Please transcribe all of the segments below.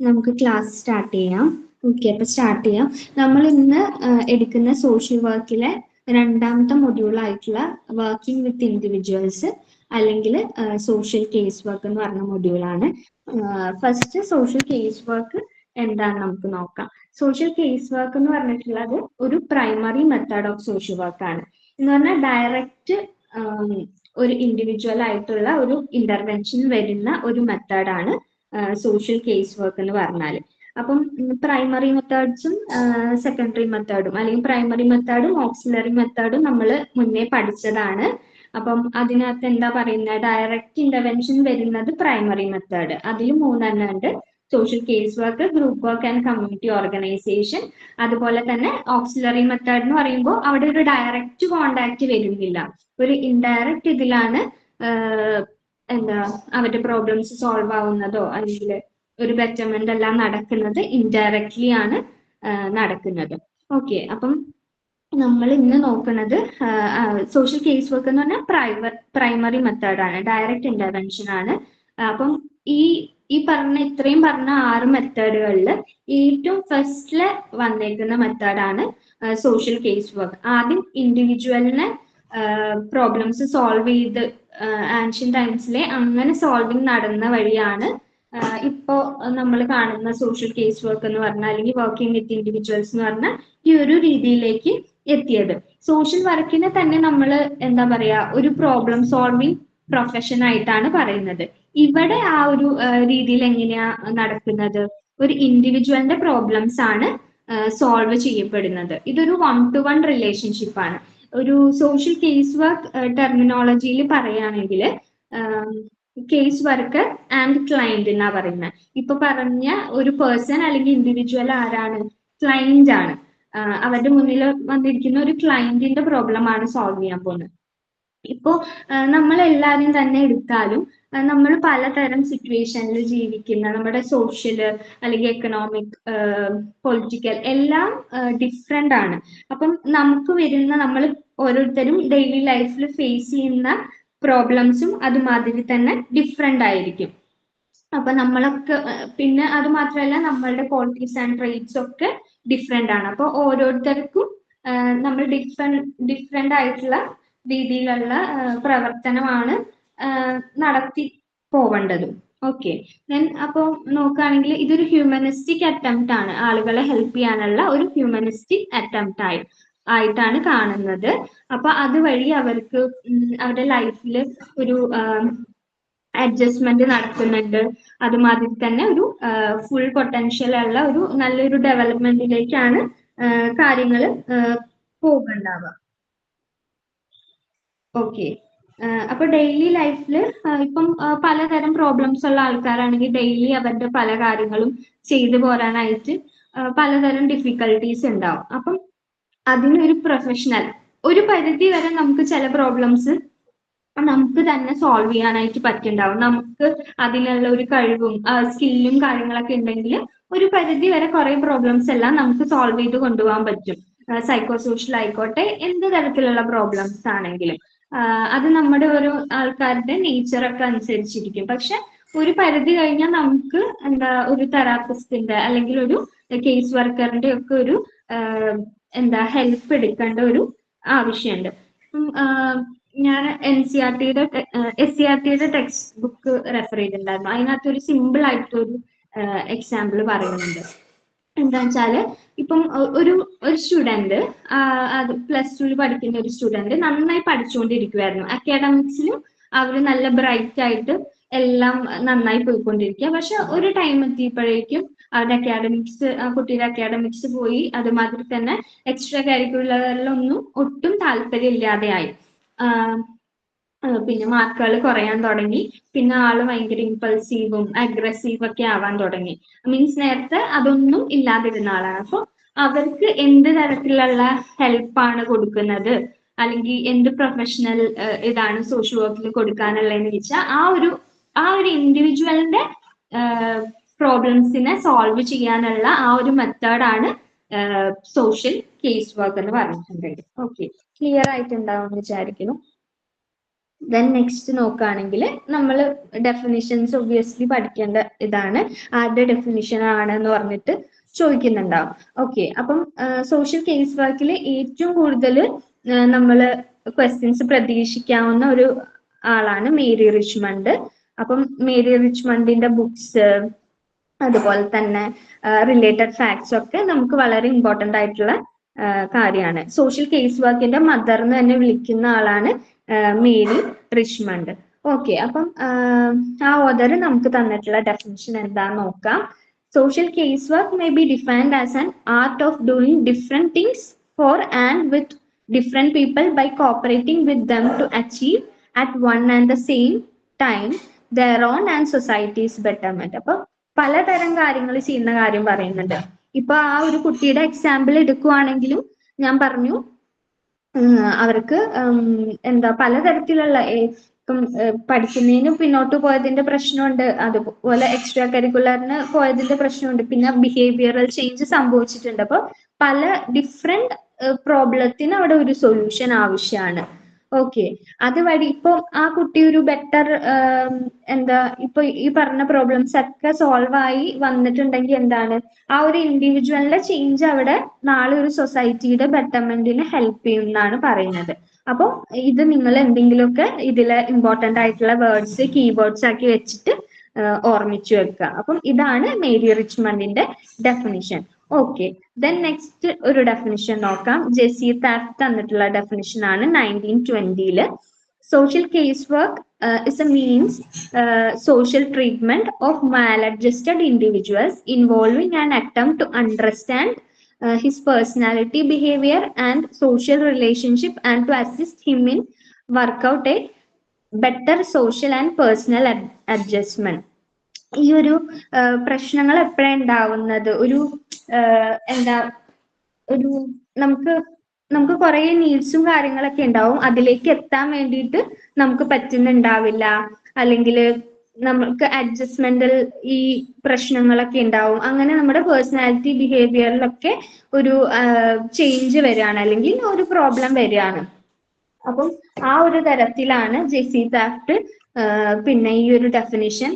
നമുക്ക് class start ചെയ്യാം. Okay, അപ്പൊ സ്റ്റാർട്ട് ചെയ്യാം. നമ്മൾ ഇന്ന് എടുക്കുന്ന സോഷ്യൽ വർക്കിലെ രണ്ടാമത്തെ മൊഡ്യൂൾ ആയിട്ടുള്ള വർക്കിംഗ് വിത്ത് ഇൻഡിവിജ്വൽസ് അല്ലെങ്കിൽ സോഷ്യൽ കേസ് വർക്ക് എന്ന് പറഞ്ഞ മൊഡ്യൂളാണ്. ഫസ്റ്റ് സോഷ്യൽ കേസ് വർക്ക് എന്താന്ന് നമുക്ക് നോക്കാം. സോഷ്യൽ കേസ് വർക്ക് എന്ന് പറഞ്ഞിട്ടുള്ളത് ഒരു primary method of Social work ആണ്. എന്ന് പറഞ്ഞാൽ ഡയറക്റ്റ് ഒരു ഇൻഡിവിജ്വൽ ആയിട്ടുള്ള ഒരു ഇന്റർവെൻഷൻ വരുന്ന ഒരു മെത്തേഡാണ് സോഷ്യൽ കേസ് വർക്ക് എന്ന് പറഞ്ഞാൽ. അപ്പം പ്രൈമറി മെത്തേഡ്സും സെക്കൻഡറി മെത്തേഡും അല്ലെങ്കിൽ പ്രൈമറി മെത്തേഡും ഓക്സിലറി മെത്തേഡും നമ്മൾ മുന്നേ പഠിച്ചതാണ്. അപ്പം അതിനകത്ത് എന്താ പറയുന്നത്, ഡയറക്റ്റ് ഇന്റർവെൻഷൻ വരുന്നത് പ്രൈമറി മെത്തേഡ്. അതിൽ 3 ഉണ്ട്: social case work, group work and community organisation. അതുപോലെ തന്നെ ഓക്സിലറി മെത്തേഡ് എന്ന് പറയുമ്പോൾ അവിടെ ഒരു ഡയറക്റ്റ് കോണ്ടാക്ട് വരുന്നില്ല, ഒരു ഇൻഡയറക്റ്റ് ഇതിലാണ് എന്താ അവരുടെ പ്രോബ്ലംസ് സോൾവ് ആവുന്നതോ അല്ലെങ്കിൽ ഒരു ബെറ്റർമെന്റ് എല്ലാം നടക്കുന്നത് ഇൻഡയറക്ട്ലി ആണ് നടക്കുന്നത്. ഓക്കെ, അപ്പം നമ്മൾ ഇന്ന് നോക്കുന്നത് സോഷ്യൽ കേസ് വർക്ക് എന്ന് പറഞ്ഞാൽ പ്രൈമറി മെത്തേഡാണ്, ഡയറക്റ്റ് ഇന്റർവെൻഷൻ ആണ്. അപ്പം ഈ പറഞ്ഞ ഇത്രയും പറഞ്ഞ 6 മെത്തേഡുകളിൽ ഏറ്റവും ഫസ്റ്റില് വന്നേക്കുന്ന മെത്തേഡാണ് സോഷ്യൽ കേസ് വർക്ക്. ആദ്യം ഇൻഡിവിജ്വലിനെ പ്രോബ്ലംസ് സോൾവ് ചെയ്ത് ആൻഷ്യൻ ടൈംസിലെ അങ്ങനെ സോൾവിങ് നടന്ന വഴിയാണ് ഇപ്പോ നമ്മൾ കാണുന്ന സോഷ്യൽ കേസ് വർക്ക് എന്ന് പറഞ്ഞാൽ അല്ലെങ്കിൽ വർക്കിംഗ് വിത്ത് ഇൻഡിവിജ്വൽസ് എന്ന് പറഞ്ഞാൽ ഈ ഒരു രീതിയിലേക്ക് എത്തിയത്. സോഷ്യൽ വർക്കിനെ തന്നെ നമ്മൾ എന്താ പറയാ, ഒരു പ്രോബ്ലം സോൾവിങ് പ്രൊഫഷൻ ആയിട്ടാണ് പറയുന്നത്. ഇവിടെ ആ ഒരു രീതിയിൽ എങ്ങനെയാ നടക്കുന്നത്, ഒരു ഇൻഡിവിജ്വലിന്റെ പ്രോബ്ലംസ് ആണ് സോൾവ് ചെയ്യപ്പെടുന്നത്. ഇതൊരു 1-to-1 റിലേഷൻഷിപ്പ് ആണ്. ഒരു സോഷ്യൽ കേസ് വർക്ക് ടെർമിനോളജിയിൽ പറയുകയാണെങ്കിൽ കേസ് വർക്കർ ആൻഡ് ക്ലയന്റ് എന്നാ പറയുന്നത്. ഇപ്പൊ പറഞ്ഞ ഒരു പേഴ്സൺ അല്ലെങ്കിൽ ഇൻഡിവിജ്വൽ ആരാണ്? ക്ലയന്റ് ആണ്. അവരുടെ മുന്നിൽ വന്നിരിക്കുന്ന ഒരു ക്ലയന്റിന്റെ പ്രോബ്ലം ആണ് സോൾവ് ചെയ്യാൻ പോകുന്നത്. ഇപ്പോ നമ്മൾ എല്ലാവരും തന്നെ എടുത്താലും നമ്മൾ പലതരം സിറ്റുവേഷനിൽ ജീവിക്കുന്ന, നമ്മുടെ സോഷ്യല് അല്ലെങ്കിൽ എക്കണോമിക്, പൊളിറ്റിക്കൽ എല്ലാം ഡിഫറെന്റ് ആണ്. അപ്പം നമുക്ക് വരുന്ന, നമ്മൾ ഓരോരുത്തരും ഡെയിലി ലൈഫിൽ ഫേസ് ചെയ്യുന്ന പ്രോബ്ലംസും അതുമാതിരി തന്നെ ഡിഫറെന്റ് ആയിരിക്കും. അപ്പൊ നമ്മളൊക്കെ പിന്നെ അത് മാത്രമല്ല നമ്മളുടെ ക്വാളിറ്റീസ് ആൻഡ് ട്രേറ്റ്സ് ഒക്കെ ഡിഫറെന്റ് ആണ്. അപ്പൊ ഓരോരുത്തർക്കും നമ്മൾ ഡിഫറെന്റ് ആയിട്ടുള്ള രീതിയിലുള്ള പ്രവർത്തനമാണ് നടത്തി പോവേണ്ടതും. ഓക്കെ, ദെൻ അപ്പോൾ നോക്കുകയാണെങ്കിൽ ഇതൊരു ഹ്യൂമനിസ്റ്റിക് അറ്റംപ്റ്റ് ആണ്, ആളുകളെ ഹെൽപ്പ് ചെയ്യാനുള്ള ഒരു ഹ്യൂമനിസ്റ്റിക് അറ്റംപ്റ്റ് ആയിട്ടാണ് കാണുന്നത്. അപ്പൊ അതുവഴി അവർക്ക് അവരുടെ ലൈഫിൽ ഒരു അഡ്ജസ്റ്റ്മെന്റ് നടത്തുന്നുണ്ട്. അതുമാതിരി തന്നെ ഒരു ഫുൾ പൊട്ടൻഷ്യൽ ഉള്ള ഒരു നല്ലൊരു ഡെവലപ്മെന്റിലേക്കാണ് കാര്യങ്ങൾ പോകുന്നുണ്ടാവുക. ഓക്കെ, അപ്പൊ ഡെയിലി ലൈഫിൽ ഇപ്പം പലതരം പ്രോബ്ലംസ് ഉള്ള ആൾക്കാരാണെങ്കിൽ ഡെയിലി അവരുടെ പല കാര്യങ്ങളും ചെയ്തു പോരാനായിട്ട് പലതരം ഡിഫിക്കൽട്ടീസ് ഉണ്ടാവും. അപ്പം അതിനൊരു പ്രൊഫഷണൽ, ഒരു പരിധി വരെ നമുക്ക് ചില പ്രോബ്ലംസ് നമുക്ക് തന്നെ സോൾവ് ചെയ്യാനായിട്ട് പറ്റുന്നുണ്ടാവും. നമുക്ക് അതിനുള്ള ഒരു കഴിവും സ്കില്ലും കാര്യങ്ങളൊക്കെ ഉണ്ടെങ്കിൽ ഒരു പരിധി വരെ കുറെ പ്രോബ്ലംസ് എല്ലാം നമുക്ക് സോൾവ് ചെയ്ത് കൊണ്ടുപോകാൻ പറ്റും. സൈക്കോ സോഷ്യൽ ആയിക്കോട്ടെ, എന്ത് തരത്തിലുള്ള പ്രോബ്ലംസ് ആണെങ്കിലും അത് നമ്മുടെ ഓരോ ആൾക്കാരുടെ നേച്ചറൊക്കെ അനുസരിച്ചിരിക്കും. പക്ഷെ ഒരു പരിധി കഴിഞ്ഞാൽ നമുക്ക് എന്താ ഒരു തെറാപ്പിസ്റ്റിന്റെ അല്ലെങ്കിൽ ഒരു കേസ് വർക്കറിന്റെ ഒക്കെ ഒരു എന്താ ഹെൽപ്പ് എടുക്കേണ്ട ഒരു ആവശ്യമുണ്ട്. ഞാൻ SCERT ടെക്സ്റ്റ് ബുക്ക് റെഫർ ചെയ്തിട്ടുണ്ടായിരുന്നു. അതിനകത്ത് ഒരു സിമ്പിൾ ആയിട്ടൊരു എക്സാമ്പിൾ പറയുന്നുണ്ട്. എന്താന്ന് വെച്ചാല് ഇപ്പം ഒരു സ്റ്റുഡന്റ്, അത് +2 പഠിക്കുന്ന ഒരു സ്റ്റുഡന്റ് നന്നായി പഠിച്ചുകൊണ്ടിരിക്കുവായിരുന്നു. അക്കാഡമിക്സിലും അവർ നല്ല ബ്രൈറ്റ് ആയിട്ട് എല്ലാം നന്നായി പോയിക്കൊണ്ടിരിക്കുക. പക്ഷെ ഒരു ടൈം എത്തിയപ്പോഴേക്കും അവരുടെ കുട്ടിയുടെ അക്കാഡമിക്സ് പോയി. അതുമാതിരി തന്നെ എക്സ്ട്രാ കരിക്കുലറിലൊന്നും ഒട്ടും താല്പര്യം ഇല്ലാതെയായി. പിന്നെ മാർക്കുകൾ കുറയാൻ തുടങ്ങി. പിന്നെ ആള് ഭയങ്കര ഇമ്പൾസീവും അഗ്രസീവ് ഒക്കെ ആവാൻ തുടങ്ങി. മീൻസ് നേരത്തെ അതൊന്നും ഇല്ലാതിരുന്ന ആളാണ്. അപ്പൊ അവർക്ക് എന്ത് തരത്തിലുള്ള ഹെൽപ്പാണ് കൊടുക്കുന്നത്, അല്ലെങ്കിൽ എന്ത് പ്രൊഫഷണൽ ഇതാണ് സോഷ്യൽ വർക്കിൽ കൊടുക്കാനുള്ളതെന്ന് വെച്ചാൽ ആ ഒരു ഇൻഡിവിജ്വലിന്റെ പ്രോബ്ലംസിനെ സോൾവ് ചെയ്യാനുള്ള ആ ഒരു മെത്തേഡാണ് സോഷ്യൽ കേസ് വർക്ക് എന്ന് പറഞ്ഞിട്ടുണ്ടെങ്കിൽ. ഓക്കെ, ക്ലിയർ ആയിട്ടുണ്ടാവും എന്ന് വിചാരിക്കുന്നു. ദെൻ നെക്സ്റ്റ് നോക്കുകയാണെങ്കിൽ നമ്മൾ ഡെഫിനിഷൻസ് ഒബ്വിയസ്ലി പഠിക്കേണ്ട ഇതാണ്. ആരുടെ ഡെഫിനിഷൻ ആണെന്ന് പറഞ്ഞിട്ട് ചോദിക്കുന്നുണ്ടാവും. ഓക്കെ, അപ്പം സോഷ്യൽ കേസ് വർക്കിൽ ഏറ്റവും കൂടുതൽ നമ്മൾ ക്വസ്റ്റ്യൻസ് പ്രതീക്ഷിക്കാവുന്ന ഒരു ആളാണ് മേരി റിച്ച്മണ്ട്. അപ്പം മേരി റിച്ച്മണ്ടിന്റെ ബുക്സ് അതുപോലെ തന്നെ റിലേറ്റഡ് ഫാക്ട്സ് ഒക്കെ നമുക്ക് വളരെ ഇമ്പോർട്ടന്റ് ആയിട്ടുള്ള കാര്യമാണ്. സോഷ്യൽ കേസ് വർക്കിന്റെ മദർ എന്ന് തന്നെ വിളിക്കുന്ന ആളാണ് മേരി റിച്ച്മണ്ട്. ഓക്കെ, അപ്പം ആ ഓദർ നമുക്ക് തന്നിട്ടുള്ള ഡെഫിനിഷൻ എന്താന്ന് നോക്കാം. Social case work may be defined as an art of doing different things for and with different people by cooperating with them to achieve at one and the same time their own and society's betterment. അപ്പൊ പലതരം കാര്യങ്ങൾ ചെയ്യുന്ന കാര്യം പറയുന്നുണ്ട്. ഇപ്പൊ ആ ഒരു കുട്ടിയുടെ എക്സാമ്പിൾ എടുക്കുവാണെങ്കിലും ഞാൻ പറഞ്ഞു അവർക്ക് എന്താ പലതരത്തിലുള്ള ഇപ്പം പഠിക്കുന്നതിന് പിന്നോട്ട് പോയതിന്റെ പ്രശ്നമുണ്ട്, അതുപോലെ എക്സ്ട്രാ കരിക്കുലറിന് പോയതിന്റെ പ്രശ്നമുണ്ട്, പിന്നെ ബിഹേവിയറൽ ചേഞ്ച് സംഭവിച്ചിട്ടുണ്ട്. അപ്പൊ പല ഡിഫറെന്റ് പ്രോബ്ലത്തിന് അവിടെ ഒരു സൊല്യൂഷൻ ആവശ്യമാണ്. ഓക്കെ, അതുവഴി ഇപ്പൊ ആ കുട്ടി ഒരു ബെറ്റർ എന്താ ഇപ്പൊ ഈ പറഞ്ഞ പ്രോബ്ലംസ് ഒക്കെ സോൾവ് ആയി വന്നിട്ടുണ്ടെങ്കിൽ എന്താണ് ആ ഒരു ഇൻഡിവിജ്വലിന്റെ ചേഞ്ച് അവിടെ നാളെ ഒരു സൊസൈറ്റിയുടെ ബെറ്റർമെന്റിന് ഹെൽപ്പ് ചെയ്യും എന്നാണ് പറയുന്നത്. അപ്പോൾ ഇത് നിങ്ങൾ എന്തെങ്കിലുമൊക്കെ ഇതിലെ ഇമ്പോർട്ടന്റ് ആയിട്ടുള്ള വേർഡ്സ് കീവേഡ്സ് ആക്കി വെച്ചിട്ട് ഓർമ്മിച്ചു വെക്കുക. അപ്പം ഇതാണ് മേരി റിച്ച്മണ്ടിന്റെ ഡെഫിനിഷൻ. ഓക്കെ, ദെൻ നെക്സ്റ്റ് ഒരു ഡെഫിനിഷൻ നോക്കാം. ജെസി താഫ്റ്റ് തന്നിട്ടുള്ള ഡെഫിനിഷൻ ആണ് 1920. Social case work is a means social treatment of maladjusted individuals involving an attempt to understand his personality, behavior and social relationship and to assist him in work out a better social and personal adjustment. ഈ ഒരു പ്രശ്നങ്ങൾ എപ്പോഴാണ് ഉണ്ടാവുന്നത്? ഒരു എന്താ ഒരു നമുക്ക് കുറെ നീഡ്സും കാര്യങ്ങളൊക്കെ ഉണ്ടാവും, അതിലേക്ക് എത്താൻ വേണ്ടിയിട്ട് നമുക്ക് പറ്റുന്നുണ്ടാവില്ല, അല്ലെങ്കിൽ നമുക്ക് അഡ്ജസ്റ്റ്മെന്റൽ ഈ പ്രശ്നങ്ങളൊക്കെ ഉണ്ടാവും. അങ്ങനെ നമ്മുടെ പേഴ്സണാലിറ്റി ബിഹേവിയറിലൊക്കെ ഒരു ചേഞ്ച് വരികയാണ്, അല്ലെങ്കിൽ ഒരു പ്രോബ്ലം വരികയാണ്. അപ്പം ആ ഒരു തരത്തിലാണ് ജെസി താഫ്റ്റ് പിന്നെ ഈ ഒരു ഡെഫിനിഷൻ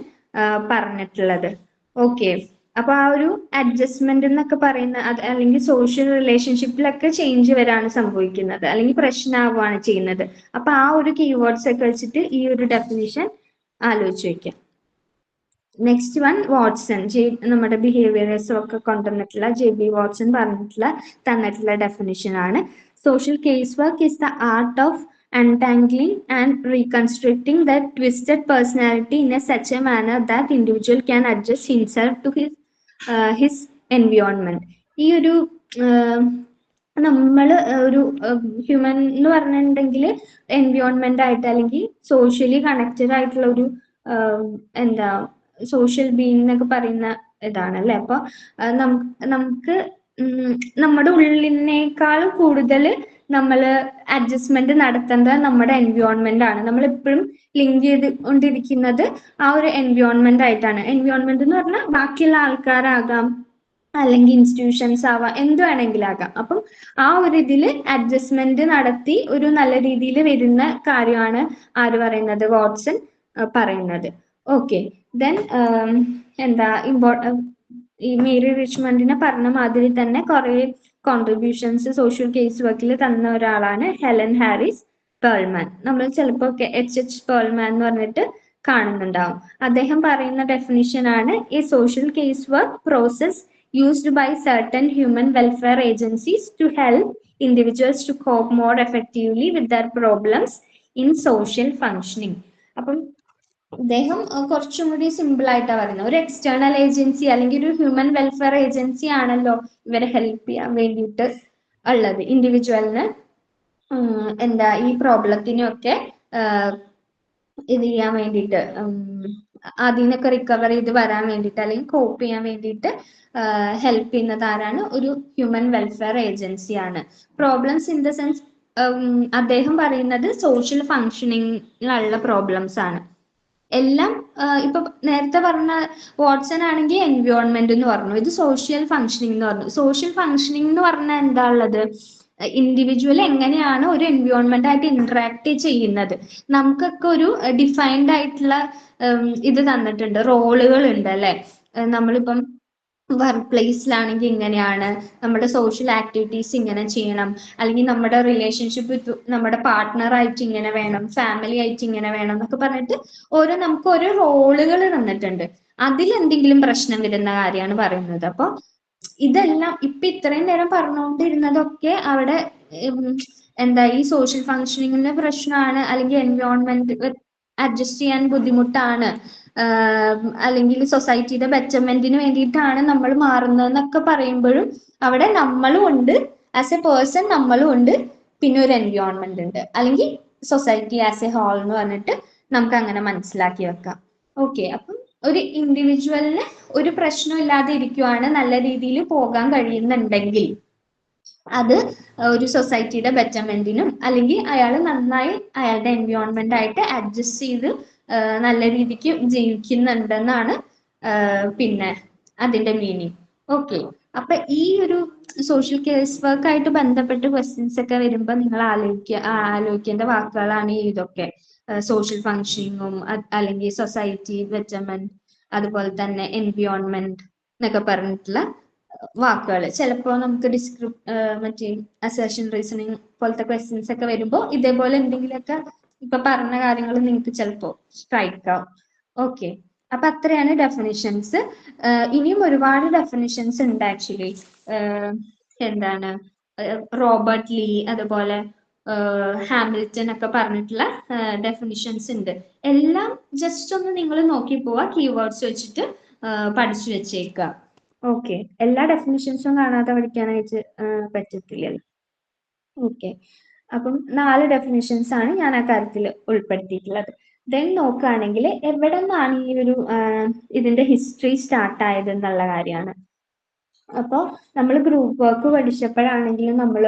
പറഞ്ഞിട്ടുള്ളത്. ഓക്കെ, അപ്പൊ ആ ഒരു അഡ്ജസ്റ്റ്മെന്റ് എന്നൊക്കെ പറയുന്ന അല്ലെങ്കിൽ സോഷ്യൽ റിലേഷൻഷിപ്പിലൊക്കെ ചേഞ്ച് വരാണ് സംഭവിക്കുന്നത്, അല്ലെങ്കിൽ പ്രശ്നമാവുകയാണ് ചെയ്യുന്നത്. അപ്പൊ ആ ഒരു കീവേഡ്സ് ഒക്കെ വെച്ചിട്ട് ഈ ഒരു ഡെഫിനിഷൻ ആലോചിച്ച് വെക്കാം. നെക്സ്റ്റ് വൺ വാട്സൺ, നമ്മുടെ ബിഹേവിയറിസം ഒക്കെ കൊണ്ടുവന്നിട്ടുള്ള JB വാട്സൺ തന്നിട്ടുള്ള ഡെഫിനിഷൻ ആണ്. Social case work is the art of untangling and reconstructing that twisted personality in such a manner that individual can adjust himself to his environment. ഈ ഒരു നമ്മൾ ഒരു human എന്ന് പറഞ്ഞിട്ടുണ്ടെങ്കിൽ എൻവയോൺമെന്റ് ആയിട്ട് അല്ലെങ്കിൽ സോഷ്യലി കണക്റ്റഡ് ആയിട്ടുള്ള ഒരു എന്താ സോഷ്യൽ ബീയിങ് എന്നൊക്കെ പറയുന്ന ഇതാണ് അല്ലെ. അപ്പൊ നമുക്ക് നമ്മുടെ ഉള്ളിനേക്കാളും കൂടുതൽ നമ്മൾ അഡ്ജസ്റ്റ്മെന്റ് നടത്തേണ്ടത് നമ്മുടെ എൻവയോൺമെന്റ് ആണ്. നമ്മൾ എപ്പോഴും ലിങ്ക് ചെയ്തുകൊണ്ടിരിക്കുന്നത് ആ ഒരു എൻവയോൺമെന്റ് ആയിട്ടാണ്. എൻവയോൺമെന്റ് എന്ന് പറഞ്ഞാൽ ബാക്കിയുള്ള ആൾക്കാരാകാം, അല്ലെങ്കിൽ ഇൻസ്റ്റിറ്റ്യൂഷൻസ് ആവാം, എന്ത് വേണമെങ്കിലും ആകാം. അപ്പം ആ ഒരു ഇതില് അഡ്ജസ്റ്റ്മെന്റ് നടത്തി ഒരു നല്ല രീതിയിൽ വരുന്ന കാര്യമാണ് ആര് പറയുന്നത്? വാട്സൺ പറയുന്നത്. ഓക്കെ, ദെൻ എന്താ ഈ മേരി റിച്ച്മണ്ടിനെ പറഞ്ഞ മാതിരി തന്നെ കുറെ കോൺട്രിബ്യൂഷൻസ് സോഷ്യൽ കേസ് വർക്കിൽ തന്ന ഒരാളാണ് ഹെലൻ ഹാരിസ് പേൾമാൻ. നമ്മൾ ചിലപ്പോൾ H പേൾമാൻ എന്ന് പറഞ്ഞിട്ട് കാണുന്നുണ്ടാവും. അദ്ദേഹം പറയുന്ന ഡെഫിനിഷൻ ആണ് A social case work process used by certain human welfare agencies to help individuals to cope more effectively with their problems in social functioning. അപ്പം അദ്ദേഹം കുറച്ചും കൂടി സിമ്പിൾ ആയിട്ടാണ് പറയുന്നത്. ഒരു എക്സ്റ്റേണൽ ഏജൻസി അല്ലെങ്കിൽ ഒരു ഹ്യൂമൻ വെൽഫെയർ ഏജൻസി ആണല്ലോ ഇവരെ ഹെൽപ്പ് ചെയ്യാൻ വേണ്ടിയിട്ട് ഉള്ളത്, ഇൻഡിവിജ്വലിന് എന്താ ഈ പ്രോബ്ലത്തിനൊക്കെ ഇത് ചെയ്യാൻ വേണ്ടിയിട്ട്, അതിനൊക്കെ റിക്കവർ ചെയ്ത് വരാൻ വേണ്ടിയിട്ട് അല്ലെങ്കിൽ കോപ്പ് ചെയ്യാൻ വേണ്ടിയിട്ട് ഹെൽപ്പ് ചെയ്യുന്നത് ആരാണ്? ഒരു ഹ്യൂമൻ വെൽഫെയർ ഏജൻസി ആണ്. പ്രോബ്ലംസ് ഇൻ ദ സെൻസ് അദ്ദേഹം പറയുന്നത് സോഷ്യൽ ഫങ്ഷനിങ്ങിലുള്ള പ്രോബ്ലംസ് ആണ് എല്ലാം. ഇപ്പൊ നേരത്തെ പറഞ്ഞ വാട്സൺ ആണെങ്കിൽ എൻവയോൺമെന്റ് എന്ന് പറഞ്ഞു, ഇത് സോഷ്യൽ ഫങ്ഷനിങ് എന്ന് പറഞ്ഞു. സോഷ്യൽ ഫങ്ഷനിങ് എന്ന് പറഞ്ഞാൽ എന്താ ഉള്ളത്? ഇൻഡിവിജ്വൽ എങ്ങനെയാണ് ഒരു എൻവയോൺമെന്റ് ആയിട്ട് ഇന്ററാക്ട് ചെയ്യുന്നത്. നമുക്കൊക്കെ ഒരു ഡിഫൈൻഡ് ആയിട്ടുള്ള ഇത് തന്നിട്ടുണ്ട്, റോളുകൾ ഉണ്ട് അല്ലെ. നമ്മളിപ്പം വർക്ക് പ്ലേസിലാണെങ്കിൽ ഇങ്ങനെയാണ്, നമ്മുടെ സോഷ്യൽ ആക്ടിവിറ്റീസ് ഇങ്ങനെ ചെയ്യണം, അല്ലെങ്കിൽ നമ്മുടെ റിലേഷൻഷിപ്പ് വിത്ത് നമ്മുടെ പാർട്ട്ണർ ആയിട്ട് ഇങ്ങനെ വേണം, ഫാമിലി ആയിട്ട് ഇങ്ങനെ വേണം എന്നൊക്കെ പറഞ്ഞിട്ട് നമുക്ക് ഓരോ റോളുകൾ തന്നിട്ടുണ്ട്. അതിൽ എന്തെങ്കിലും പ്രശ്നം വരുന്ന കാര്യമാണ് പറയുന്നത്. അപ്പൊ ഇതെല്ലാം ഇപ്പൊ ഇത്രയും നേരം പറഞ്ഞുകൊണ്ടിരുന്നതൊക്കെ അവിടെ എന്താ ഈ സോഷ്യൽ ഫങ്ഷനിങ്ങിന്റെ പ്രശ്നമാണ്, അല്ലെങ്കിൽ എൻവയോൺമെന്റ് അഡ്ജസ്റ്റ് ചെയ്യാൻ ബുദ്ധിമുട്ടാണ്, അല്ലെങ്കിൽ സൊസൈറ്റിയുടെ ബെറ്റർമെന്റിന് വേണ്ടിയിട്ടാണ് നമ്മൾ മാറുന്നതെന്നൊക്കെ പറയുമ്പോഴും അവിടെ നമ്മളും ഉണ്ട്, ആസ് എ പേഴ്സൺ നമ്മളും ഉണ്ട്, പിന്നെ ഒരു എൻവയോൺമെന്റ് ഉണ്ട്, അല്ലെങ്കിൽ സൊസൈറ്റി ആസ് എ ഹോൾ എന്ന് പറഞ്ഞിട്ട് നമുക്ക് അങ്ങനെ മനസ്സിലാക്കി വെക്കാം. ഓക്കെ, അപ്പം ഒരു ഇൻഡിവിജ്വലിന് ഒരു പ്രശ്നമില്ലാതെ ഇരിക്കുവാണ്, നല്ല രീതിയിൽ പോകാൻ കഴിയുന്നുണ്ടെങ്കിൽ അത് ഒരു സൊസൈറ്റിയുടെ ബെറ്റർമെന്റിനും, അല്ലെങ്കിൽ അയാൾ നന്നായി അയാളുടെ എൻവയോൺമെന്റ് ആയിട്ട് അഡ്ജസ്റ്റ് ചെയ്ത് നല്ല രീതിക്ക് ജീവിക്കുന്നുണ്ടെന്നാണ് പിന്നെ അതിന്റെ മീനിങ്. ഓക്കെ, അപ്പൊ ഈ ഒരു സോഷ്യൽ കേസ് വർക്ക് ആയിട്ട് ബന്ധപ്പെട്ട് ക്വസ്റ്റ്യൻസ് ഒക്കെ വരുമ്പോൾ നിങ്ങൾ ആലോചിക്കേണ്ട വാക്കുകളാണ് ഇതൊക്കെ. സോഷ്യൽ ഫങ്ഷനിങ്ങും അല്ലെങ്കിൽ സൊസൈറ്റി ബെറ്റർമെന്റ്, അതുപോലെ തന്നെ എൻവയോൺമെന്റ് എന്നൊക്കെ പറഞ്ഞിട്ടുള്ള വാക്കുകൾ. ചിലപ്പോൾ നമുക്ക് മറ്റേ അസേർഷൻ റീസണിങ് പോലത്തെ ക്വസ്റ്റ്യൻസ് ഒക്കെ വരുമ്പോൾ ഇതേപോലെ എന്തെങ്കിലുമൊക്കെ ഇപ്പൊ പറഞ്ഞ കാര്യങ്ങൾ നിങ്ങൾക്ക് ചിലപ്പോൾ സ്ട്രൈക്ക് ആവും. ഓക്കെ, അപ്പൊ അത്രയാണ് ഡെഫിനിഷൻസ്. ഇനിയും ഒരുപാട് ഡെഫിനിഷൻസ് ഉണ്ട് ആക്ച്വലി. എന്താണ് റോബർട്ട് ലീ, അതുപോലെ ഹാമിൽട്ടൺ ഒക്കെ പറഞ്ഞിട്ടുള്ള ഡെഫിനിഷൻസ് ഉണ്ട്. എല്ലാം ജസ്റ്റ് ഒന്ന് നിങ്ങൾ നോക്കി പോവാ, കീവേഡ്സ് വെച്ചിട്ട് പഠിച്ചു വെച്ചേക്കുക. ഓക്കെ, എല്ലാ ഡെഫിനിഷൻസും കാണാതെ പഠിക്കാനായിട്ട് പറ്റത്തില്ലല്ലോ. ഓക്കെ, അപ്പം 4 ഡെഫിനിഷൻസ് ആണ് ഞാൻ ആ കാര്യത്തിൽ ഉൾപ്പെടുത്തിയിട്ടുള്ളത്. ദെൻ നോക്കുകയാണെങ്കിൽ എവിടെ നിന്നാണ് ഈ ഒരു ഇതിന്റെ ഹിസ്റ്ററി സ്റ്റാർട്ട് ആയത് എന്നുള്ള കാര്യമാണ്. അപ്പോൾ നമ്മൾ ഗ്രൂപ്പ് വർക്ക് പഠിച്ചപ്പോഴാണെങ്കിലും നമ്മൾ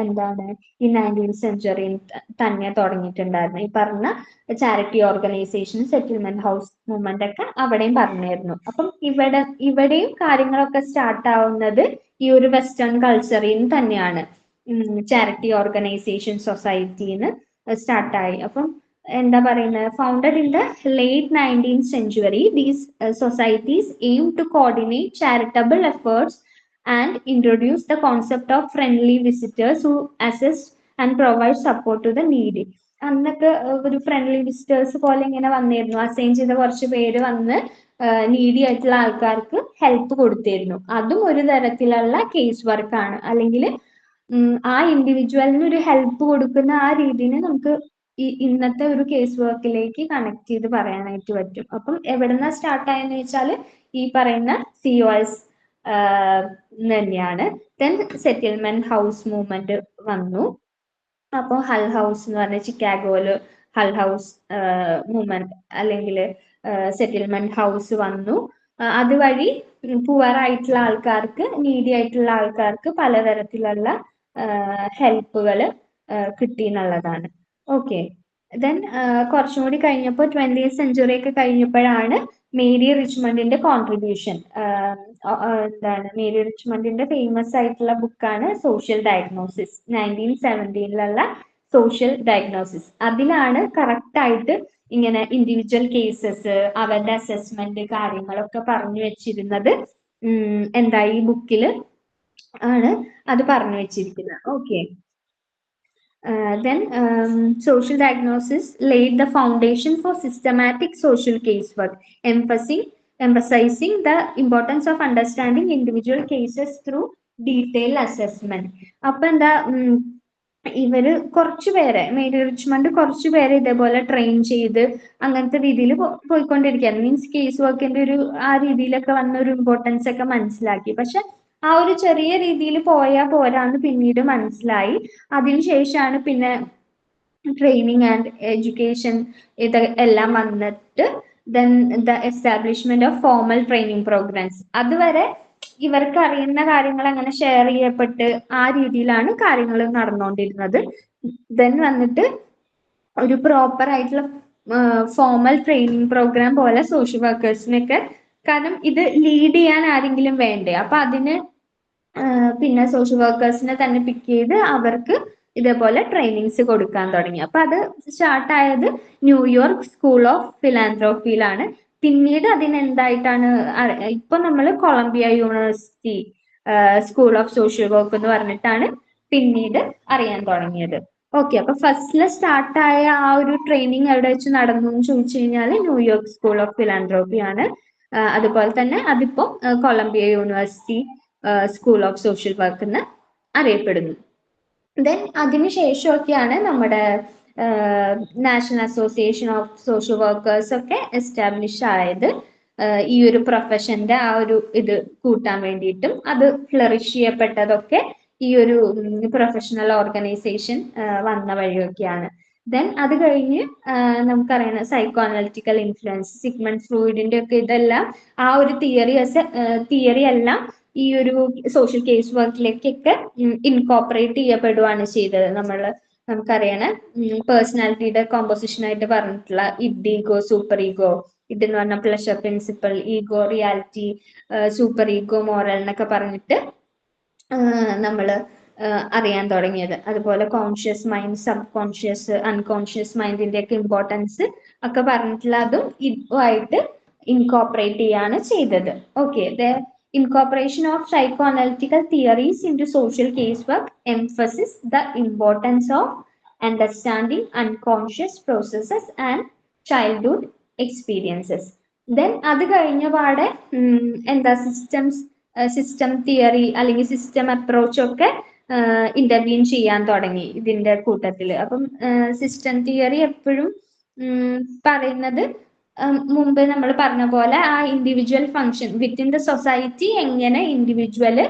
എന്താണ് ഈ 19th സെഞ്ച്വറിയിൽ തന്നെ തുടങ്ങിയിട്ടുണ്ടായിരുന്നു. ഈ പറഞ്ഞ charity organisation, settlement house movement ഒക്കെ അവിടെയും പറഞ്ഞിരുന്നു. അപ്പം ഇവിടെയും കാര്യങ്ങളൊക്കെ സ്റ്റാർട്ട് ആവുന്നത് ഈ ഒരു വെസ്റ്റേൺ കൾച്ചറിൽ നിന്ന് തന്നെയാണ്. ചാരിറ്റി ഓർഗനൈസേഷൻ സൊസൈറ്റിന്ന് സ്റ്റാർട്ടായി. അപ്പം എന്താ പറയുന്നത്, founded in the late 19th century, these societies aim to coordinate charitable efforts and introduce the concept of friendly visitors who assist and provide support to the needy. അന്നൊക്കെ ഒരു ഫ്രണ്ട്ലി വിസിറ്റേഴ്സ് പോലെ ഇങ്ങനെ വന്നിരുന്നു, അസൈൻ ചെയ്ത കുറച്ച് പേര് വന്ന് needy ആയിട്ടുള്ള ആൾക്കാർക്ക് ഹെൽപ്പ് കൊടുത്തിരുന്നു. അതും ഒരു തരത്തിലുള്ള കേസ് വർക്കാണ്, അല്ലെങ്കിൽ ആ ഇൻഡിവിജ്വലിന് ഒരു ഹെൽപ്പ് കൊടുക്കുന്ന ആ രീതിനെ നമുക്ക് ഇന്നത്തെ ഒരു കേസ് വർക്കിലേക്ക് കണക്ട് ചെയ്ത് പറയാനായിട്ട് പറ്റും. അപ്പം എവിടെന്നാ സ്റ്റാർട്ട് ആയെന്ന് വെച്ചാൽ ഈ പറയുന്ന COS തന്നെയാണ്. ദെൻ സെറ്റിൽമെന്റ് ഹൗസ് മൂവ്മെന്റ് വന്നു. അപ്പോൾ ഹൽ ഹൗസ് എന്ന് പറഞ്ഞ ചിക്കാഗോയില് ഹൽ ഹൗസ് മൂവ്മെന്റ് അല്ലെങ്കിൽ സെറ്റിൽമെന്റ് ഹൗസ് വന്നു. അതുവഴി പുവർ ആയിട്ടുള്ള ആൾക്കാർക്ക്, നീഡി ആയിട്ടുള്ള ആൾക്കാർക്ക് പലതരത്തിലുള്ള ഹെൽപ്പുകൾ കിട്ടി എന്നുള്ളതാണ്. ഓക്കെ, ദെൻ കുറച്ചും കൂടി കഴിഞ്ഞപ്പോൾ 20th century ഒക്കെ കഴിഞ്ഞപ്പോഴാണ് മേരി റിച്ച്മണ്ടിന്റെ കോൺട്രിബ്യൂഷൻ. എന്താണ് മേരി റിച്ച്മണ്ടിന്റെ ഫേമസ് ആയിട്ടുള്ള ബുക്കാണ് സോഷ്യൽ ഡയഗ്നോസിസ്, 1917 സോഷ്യൽ ഡയഗ്നോസിസ്. അതിലാണ് കറക്റ്റ് ആയിട്ട് ഇങ്ങനെ ഇൻഡിവിജ്വൽ കേസസ്, അവരുടെ അസസ്മെന്റ് കാര്യങ്ങളൊക്കെ പറഞ്ഞു വെച്ചിരുന്നത്. എന്താ ഈ ബുക്കിൽ ആണ് അത് പറഞ്ഞു വെച്ചിരിക്കുന്നത്. Okay, then social diagnosis laid the foundation for systematic social casework, emphasizing the importance of understanding individual cases through detailed assessment. അപ്പൊ എന്താ ഇവര് കുറച്ചുപേരെ, മേരി റിച്ച്മണ്ട് കുറച്ചുപേരെ ഇതേപോലെ ട്രെയിൻ ചെയ്ത് അങ്ങനത്തെ രീതിയിൽ പോയിക്കൊണ്ടിരിക്കുകയാണ്. മീൻസ് കേസ് വർക്കിന്റെ ഒരു ആ രീതിയിലൊക്കെ വന്ന ഒരു ഇമ്പോർട്ടൻസ് ഒക്കെ മനസ്സിലാക്കി. പക്ഷെ ആ ഒരു ചെറിയ രീതിയിൽ പോയാൽ പോരാന്ന് പിന്നീട് മനസ്സിലായി. അതിനുശേഷമാണ് പിന്നെ ട്രെയിനിങ് ആൻഡ് എഡ്യൂക്കേഷൻ ഇത് എല്ലാം വന്നിട്ട് then the establishment of formal training programmes. അതുവരെ ഇവർക്ക് അറിയുന്ന കാര്യങ്ങൾ അങ്ങനെ ഷെയർ ചെയ്യപ്പെട്ട് ആ രീതിയിലാണ് കാര്യങ്ങൾ നടന്നുകൊണ്ടിരുന്നത്. ദെൻ വന്നിട്ട് ഒരു പ്രോപ്പർ ആയിട്ടുള്ള ഫോർമൽ ട്രെയിനിങ് പ്രോഗ്രാം പോലെ സോഷ്യൽ വർക്കേഴ്സിനൊക്കെ, കാരണം ഇത് ലീഡ് ചെയ്യാൻ ആരെങ്കിലും വേണ്ടേ, അപ്പൊ അതിന് പിന്നെ സോഷ്യൽ വർക്കേഴ്സിനെ തന്നെ പിക്ക് ചെയ്ത് അവർക്ക് ഇതേപോലെ ട്രെയിനിങ്സ് കൊടുക്കാൻ തുടങ്ങി. അപ്പൊ അത് സ്റ്റാർട്ട് ആയത് ന്യൂയോർക്ക് സ്കൂൾ ഓഫ് ഫിലാന്ത്രോപ്പിയിലാണ്. പിന്നീട് അതിനെന്തായിട്ടാണ് ഇപ്പൊ നമ്മൾ Columbia University School of Social Work എന്ന് പറഞ്ഞിട്ടാണ് പിന്നീട് അറിയാൻ തുടങ്ങിയത്. ഓക്കെ, അപ്പൊ ഫസ്റ്റില് സ്റ്റാർട്ടായ ആ ഒരു ട്രെയിനിങ് എവിടെ വെച്ച് നടന്നു എന്ന് ചോദിച്ചു കഴിഞ്ഞാൽ ന്യൂയോർക്ക് സ്കൂൾ ഓഫ് ഫിലാന്ത്രോപ്പി ആണ്. അതുപോലെ തന്നെ അതിപ്പോ Columbia University School of Social Work എന്ന് അറിയപ്പെടുന്നു. ദെൻ അതിനുശേഷമൊക്കെയാണ് നമ്മുടെ National Association of Social Workers ഒക്കെ എസ്റ്റാബ്ലിഷ് ആയത്. ഈ ഒരു പ്രൊഫഷന്റെ ആ ഒരു ഇത് കൂട്ടാൻ വേണ്ടിയിട്ടും അത് ഫ്ലറിഷ് ചെയ്യപ്പെട്ടതൊക്കെ ഈ ഒരു പ്രൊഫഷണൽ ഓർഗനൈസേഷൻ വന്ന വഴിയൊക്കെയാണ്. ദെൻ അത് കഴിഞ്ഞ് നമുക്കറിയണം സൈക്കോ അനലിറ്റിക്കൽ ഇൻഫ്ലുവൻസ്, സിഗ്മണ്ട് ഫ്രോയിഡിന്റെ ഒക്കെ ഇതെല്ലാം ആ ഒരു തിയറി എല്ലാം ഈ ഒരു സോഷ്യൽ കേസ് വർക്കിലേക്കൊക്കെ ഇൻകോപ്പറേറ്റ് ചെയ്യപ്പെടുകയാണ് ചെയ്തത്. നമുക്കറിയണം പേഴ്സണാലിറ്റിയുടെ കോമ്പോസിഷൻ ആയിട്ട് പറഞ്ഞിട്ടുള്ള id ego, super ego, id എന്ന് പറഞ്ഞ pleasure principle, ego reality, super ego moral എന്നൊക്കെ പറഞ്ഞിട്ട് നമ്മൾ അറിയാൻ തുടങ്ങിയത്. അതുപോലെ conscious mind, sub conscious, unconscious മൈൻഡിന്റെ ഒക്കെ ഇമ്പോർട്ടൻസ് ഒക്കെ പറഞ്ഞിട്ടുള്ള അതും ഇതുമായിട്ട് ഇൻകോപ്പറേറ്റ് ചെയ്യാണ് ചെയ്തത്. Okay, incorporation of psychoanalytical theories into social casework emphasizes the importance of understanding unconscious processes and childhood experiences. Then അത് കഴിഞ്ഞ പാടെ എന്താ സിസ്റ്റം തിയറി അല്ലെങ്കിൽ സിസ്റ്റം അപ്രോച്ച് ഒക്കെ ഇന്റർവ്യൂ ചെയ്യാൻ തുടങ്ങി ഇതിന്റെ കൂട്ടത്തില്. അപ്പം സിസ്റ്റം തിയറി എപ്പോഴും പറയുന്നത് മുമ്പ് നമ്മൾ പറഞ്ഞ പോലെ ആ individual function within the society എങ്ങനെ ഇൻഡിവിജ്വല്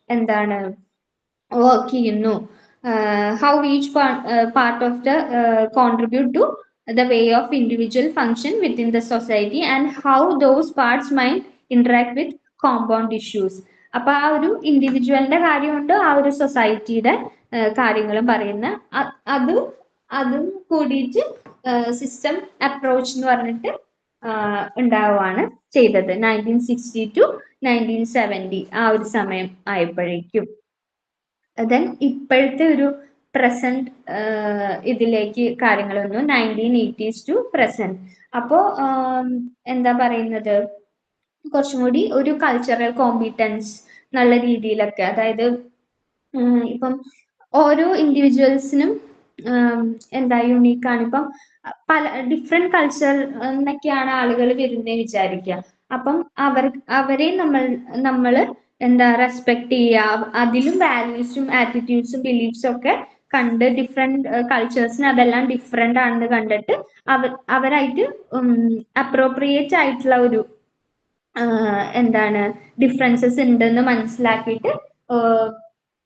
എന്താണ് വർക്ക് ചെയ്യുന്നു, how each part of the contribute to the way of individual function within the society and how those parts might interact with compound issues. അപ്പൊ ആ ഒരു ഇൻഡിവിജ്വലിന്റെ കാര്യമുണ്ട്, ആ ഒരു സൊസൈറ്റിയുടെ കാര്യങ്ങളും പറയുന്ന അതും കൂടിയിട്ട് സിസ്റ്റം അപ്രോച്ച് എന്ന് പറഞ്ഞിട്ട് ഉണ്ടാവുകയാണ് ചെയ്തത് 1960 to 1970 ആ ഒരു സമയം ആയപ്പോഴേക്കും. ദെൻ ഇപ്പോഴത്തെ ഒരു പ്രസന്റ് ഇതിലേക്ക് കാര്യങ്ങൾ വന്നു 1980s to പ്രസന്റ്. അപ്പോ എന്താ പറയുന്നത്, കുറച്ചും കൂടി ഒരു കൾച്ചറൽ കോമ്പീറ്റൻസ് എന്നുള്ള രീതിയിലൊക്കെ, അതായത് ഇപ്പം ഓരോ ഇൻഡിവിജ്വൽസിനും എന്താ യുണീക്കാണ്. ഇപ്പം പല ഡിഫറെന്റ് കൾച്ചർ എന്നൊക്കെയാണ് ആളുകൾ വരുന്നേ വിചാരിക്കുക. അപ്പം അവരെ നമ്മള് എന്താ റെസ്പെക്ട് ചെയ്യുക, അതിലും വാല്യൂസും ആറ്റിറ്റ്യൂഡ്സും ബിലീഫ്സും ഒക്കെ കണ്ട് ഡിഫറെന്റ് കൾച്ചേഴ്സിന് അതെല്ലാം ഡിഫറെന്റ് ആണെന്ന് കണ്ടിട്ട് അവരായിട്ട് അപ്രോപ്രിയേറ്റ് ആയിട്ടുള്ള ഒരു എന്താണ് ഡിഫറൻസസ് ഉണ്ടെന്ന് മനസ്സിലാക്കിയിട്ട്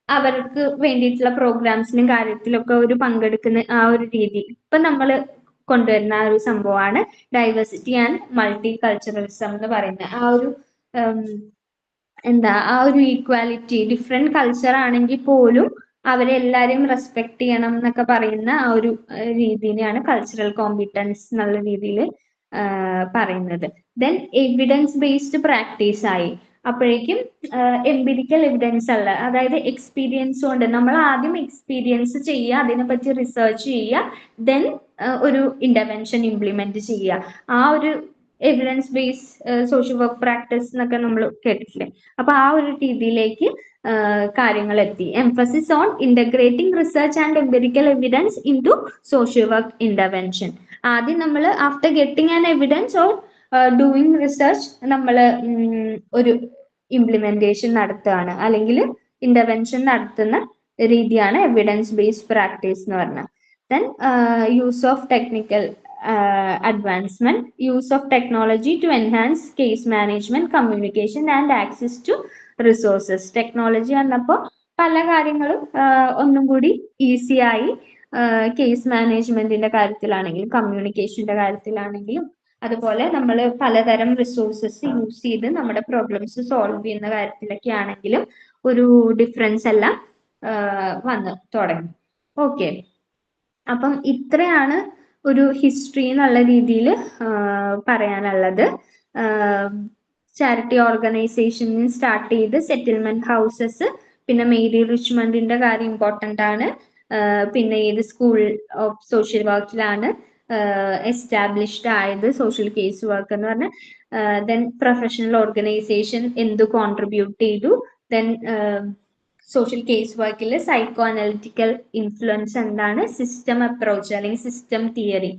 അവർക്ക് വേണ്ടിയിട്ടുള്ള പ്രോഗ്രാംസിലും കാര്യത്തിലൊക്കെ ഒരു പങ്കെടുക്കുന്ന ആ ഒരു രീതി ഇപ്പൊ നമ്മൾ കൊണ്ടുവരുന്ന ആ ഒരു സംഭവമാണ് ഡൈവേഴ്സിറ്റി ആൻഡ് മൾട്ടി കൾച്ചറലിസം എന്ന് പറയുന്നത്. ആ ഒരു ആ ഒരു ഈക്വാലിറ്റി, ഡിഫറെന്റ് കൾച്ചർ ആണെങ്കിൽ പോലും അവരെ എല്ലാരെയും റെസ്പെക്ട് ചെയ്യണം എന്നൊക്കെ പറയുന്ന ആ ഒരു രീതിയാണ് കൾച്ചറൽ കോമ്പിറ്റൻസ് എന്നുള്ള രീതിയിൽ പറയുന്നത്. ദെൻ എവിഡൻസ് ബേസ്ഡ് പ്രാക്ടീസ് ആയി. അപ്പോഴേക്കും എംപിരിക്കൽ എവിഡൻസ് അല്ല, അതായത് എക്സ്പീരിയൻസ് കൊണ്ട് നമ്മൾ ആദ്യം എക്സ്പീരിയൻസ് ചെയ്യുക, അതിനെപ്പറ്റി റിസർച്ച് ചെയ്യുക, ദെൻ ഒരു ഇന്റർവെൻഷൻ ഇംപ്ലിമെന്റ് ചെയ്യുക. ആ ഒരു evidence base social work practice എന്നൊക്കെ നമ്മൾ കേട്ടിട്ടില്ലേ. അപ്പൊ ആ ഒരു രീതിയിലേക്ക് കാര്യങ്ങൾ എത്തി. Emphasis on integrating research and empirical evidence into social work intervention. ആദ്യം നമ്മൾ after getting an evidence or doing research നമ്മൾ ഒരു ഇംപ്ലിമെന്റേഷൻ നടത്തുകയാണ് അല്ലെങ്കിൽ ഇന്റർവെൻഷൻ നടത്തുന്ന രീതിയാണ് എവിഡൻസ് ബേസ്ഡ് പ്രാക്ടീസ് എന്ന് പറഞ്ഞാൽ. Then use of technical advancement, use of technology to enhance case management, communication and access to resources. Technology വന്നപ്പോൾ പല കാര്യങ്ങളും ഒന്നും കൂടി ഈസി ആയി. കേസ് മാനേജ്മെന്റിന്റെ കാര്യത്തിലാണെങ്കിലും കമ്മ്യൂണിക്കേഷന്റെ കാര്യത്തിലാണെങ്കിലും അതുപോലെ നമ്മൾ പലതരം റിസോഴ്സസ് യൂസ് ചെയ്ത് നമ്മുടെ പ്രോബ്ലംസ് സോൾവ് ചെയ്യുന്ന കാര്യത്തിലൊക്കെ ആണെങ്കിലും ഒരു ഡിഫറൻസ് എല്ലാം വന്ന് തുടങ്ങി. ഓക്കെ, അപ്പം ഇത്രയാണ് ഒരു ഹിസ്റ്ററി എന്നുള്ള രീതിയിൽ പറയാനുള്ളത്. ചാരിറ്റി ഓർഗനൈസേഷൻ സ്റ്റാർട്ട് ചെയ്ത് സെറ്റിൽമെന്റ് ഹൗസസ്, പിന്നെ മേരി റിച്ച്മണ്ടിന്റെ കാര്യം ഇമ്പോർട്ടന്റ് ആണ്. പിന്നെ ഏത് സ്കൂൾ ഓഫ് സോഷ്യൽ വർക്കിലാണ് എസ്റ്റാബ്ലിഷ്ഡ് ആയത് സോഷ്യൽ കേസ് വർക്ക് എന്ന് പറഞ്ഞ. ദെൻ പ്രൊഫഷണൽ ഓർഗനൈസേഷൻ എന്ത് കോൺട്രിബ്യൂട്ട് ചെയ്തു. ദെൻ സോഷ്യൽ കേസ് വർക്കിൽ സൈക്കോ അനലിറ്റിക്കൽ ഇൻഫ്ലുവൻസ് എന്താണ്, സിസ്റ്റം അപ്രോച്ച് അല്ലെങ്കിൽ സിസ്റ്റം തിയറി.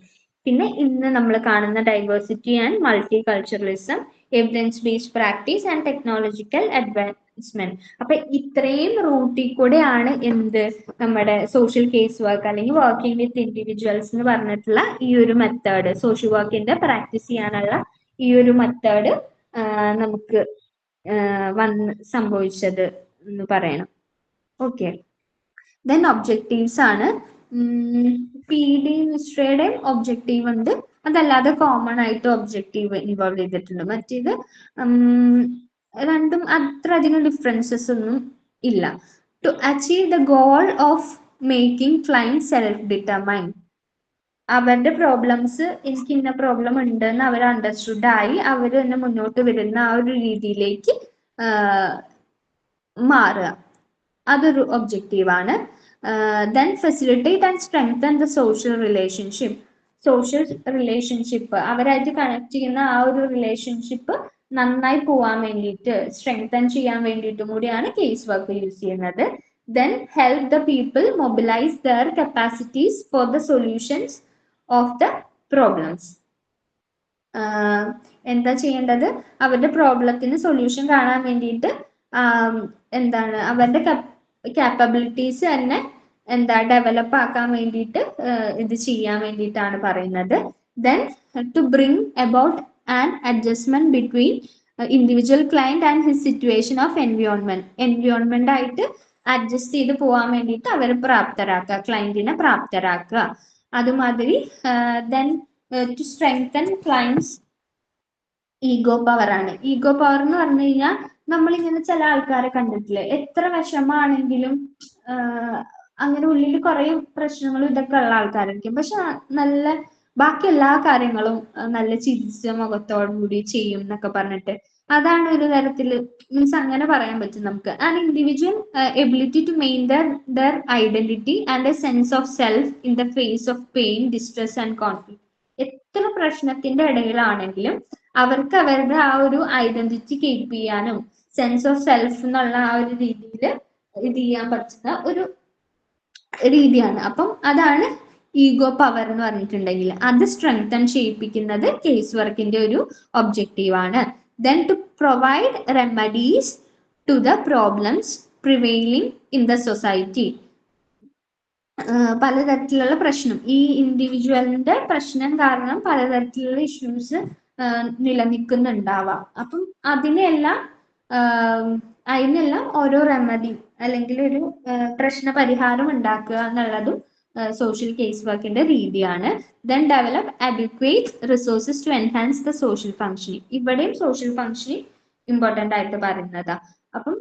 പിന്നെ ഇന്ന് നമ്മൾ കാണുന്ന diversity and multi culturalism, evidence based practice and technological advancement. അപ്പൊ ഇത്രയും റൂട്ടിൽ കൂടെയാണ് എന്ത് നമ്മുടെ സോഷ്യൽ കേസ് വർക്ക് അല്ലെങ്കിൽ വർക്കിംഗ് വിത്ത് ഇൻഡിവിജ്വൽസ് എന്ന് പറഞ്ഞിട്ടുള്ള ഈ ഒരു മെത്തേഡ്, സോഷ്യൽ വർക്കിന്റെ പ്രാക്ടീസ് ചെയ്യാനുള്ള ഈ ഒരു മെത്തേഡ് നമുക്ക് വന്ന് സംഭവിച്ചത് എന്ന് പറയണം. ഓക്കെ, ദെൻ ഒബ്ജക്റ്റീവ്സ് ആണ്. പി ഡി മിശ്രയുടെ ഒബ്ജക്റ്റീവ് ഉണ്ട്, അതല്ലാതെ കോമൺ ആയിട്ട് ഒബ്ജക്റ്റീവ് ഇൻവോൾവ് ചെയ്തിട്ടുണ്ട്. മറ്റേത് രണ്ടും അത്ര അധികം ഡിഫറൻസസ് ഒന്നും ഇല്ല. To achieve the goal of making client self determine. അവരുടെ പ്രോബ്ലംസ്, എനിക്ക് ഇന്ന പ്രോബ്ലം ഉണ്ടെന്ന് അവർ അണ്ടർസ്റ്റുഡ് ആയി അവർ തന്നെ മുന്നോട്ട് വരുന്ന ആ ഒരു രീതിയിലേക്ക് മാറുക, അതൊരു ഒബ്ജക്റ്റീവാണ്. Then facilitate and strengthen the social relationship. Social relationship അവരായിട്ട് കണക്ട് ചെയ്യുന്ന ആ ഒരു റിലേഷൻഷിപ്പ് നന്നായി പോവാൻ വേണ്ടിയിട്ട്, സ്ട്രെങ്തൻ ചെയ്യാൻ വേണ്ടിയിട്ടും കൂടിയാണ് കേസ് വർക്ക് യൂസ് ചെയ്യുന്നത്. Then help the people mobilise there capacities for the solutions of the problems. എന്താ ചെയ്യേണ്ടത്, അവരുടെ പ്രോബ്ലത്തിന് സൊല്യൂഷൻ കാണാൻ വേണ്ടിയിട്ട് എന്താണ് അവരുടെ കാപ്പബിലിറ്റീസ് തന്നെ ഡെവലപ്പ് ആക്കാൻ വേണ്ടിയിട്ട് ഇത് ചെയ്യാൻ വേണ്ടിയിട്ടാണ് പറയുന്നത്. Then to bring about an adjustment between individual client and his situation of environment ആയിട്ട് അഡ്ജസ്റ്റ് ചെയ്ത് പോകാൻ വേണ്ടിയിട്ട് അവരെ പ്രാപ്തരാക്കുക, ക്ലയന്റിനെ പ്രാപ്തരാക്കുക. അതുമാതിരി then to strengthen client's ego power ആണ്. ഈഗോ പവർ എന്ന് പറഞ്ഞു കഴിഞ്ഞാൽ നമ്മളിങ്ങനെ ചില ആൾക്കാരെ കണ്ടിട്ടില്ലേ, എത്ര വിഷമാണെങ്കിലും അങ്ങനെ ഉള്ളിൽ കുറെ പ്രശ്നങ്ങളും ഇതൊക്കെ ഉള്ള ആൾക്കാരായിരിക്കും, പക്ഷെ നല്ല ബാക്കി എല്ലാ കാര്യങ്ങളും നല്ല ചിരിച്ച മുഖത്തോടുകൂടി ചെയ്യും എന്നൊക്കെ പറഞ്ഞിട്ട്. അതാണ് ഒരു തരത്തിൽ മീൻസ് അങ്ങനെ പറയാൻ പറ്റും നമുക്ക്. An individual ability to maintain their identity and a sense of self in the face of pain, distress and conflict. എത്ര പ്രശ്നത്തിന്റെ ഇടയിലാണെങ്കിലും അവർക്ക് അവരുടെ ആ ഒരു ഐഡന്റിറ്റി കീപ്പ് ചെയ്യാനും സെൻസ് ഓഫ് സെൽഫ് എന്നുള്ള ആ ഒരു രീതിയിൽ ഇത് ചെയ്യാൻ പറ്റുന്ന ഒരു രീതിയാണ്. അപ്പം അതാണ് ഈഗോ പവർ എന്ന് പറഞ്ഞിട്ടുണ്ടെങ്കിൽ അത് സ്ട്രെങ്തൻ ചെയ്യിപ്പിക്കുന്നത് കേസ് വർക്കിന്റെ ഒരു ഒബ്ജക്റ്റീവ് ആണ്. Then to provide remedies to the problems prevailing in the society. പലതരത്തിലുള്ള പ്രശ്നം, ഈ ഇൻഡിവിജ്വലിന്റെ പ്രശ്നം കാരണം പലതരത്തിലുള്ള ഇഷ്യൂസ് നിലനിൽക്കുന്നുണ്ടാവാം. അപ്പം അതിനെല്ലാം ഓരോ റെമഡി അല്ലെങ്കിൽ ഒരു പ്രശ്ന പരിഹാരം ഉണ്ടാക്കുക എന്നുള്ളതും സോഷ്യൽ കേസ് വർക്കിന്റെ രീതിയാണ്. Then develop advocate resources to enhance the social functioning. ഇവിടെയും സോഷ്യൽ ഫങ്ഷനിങ് ഇമ്പോർട്ടന്റ് ആയിട്ട് പറയുന്നതാ. അപ്പം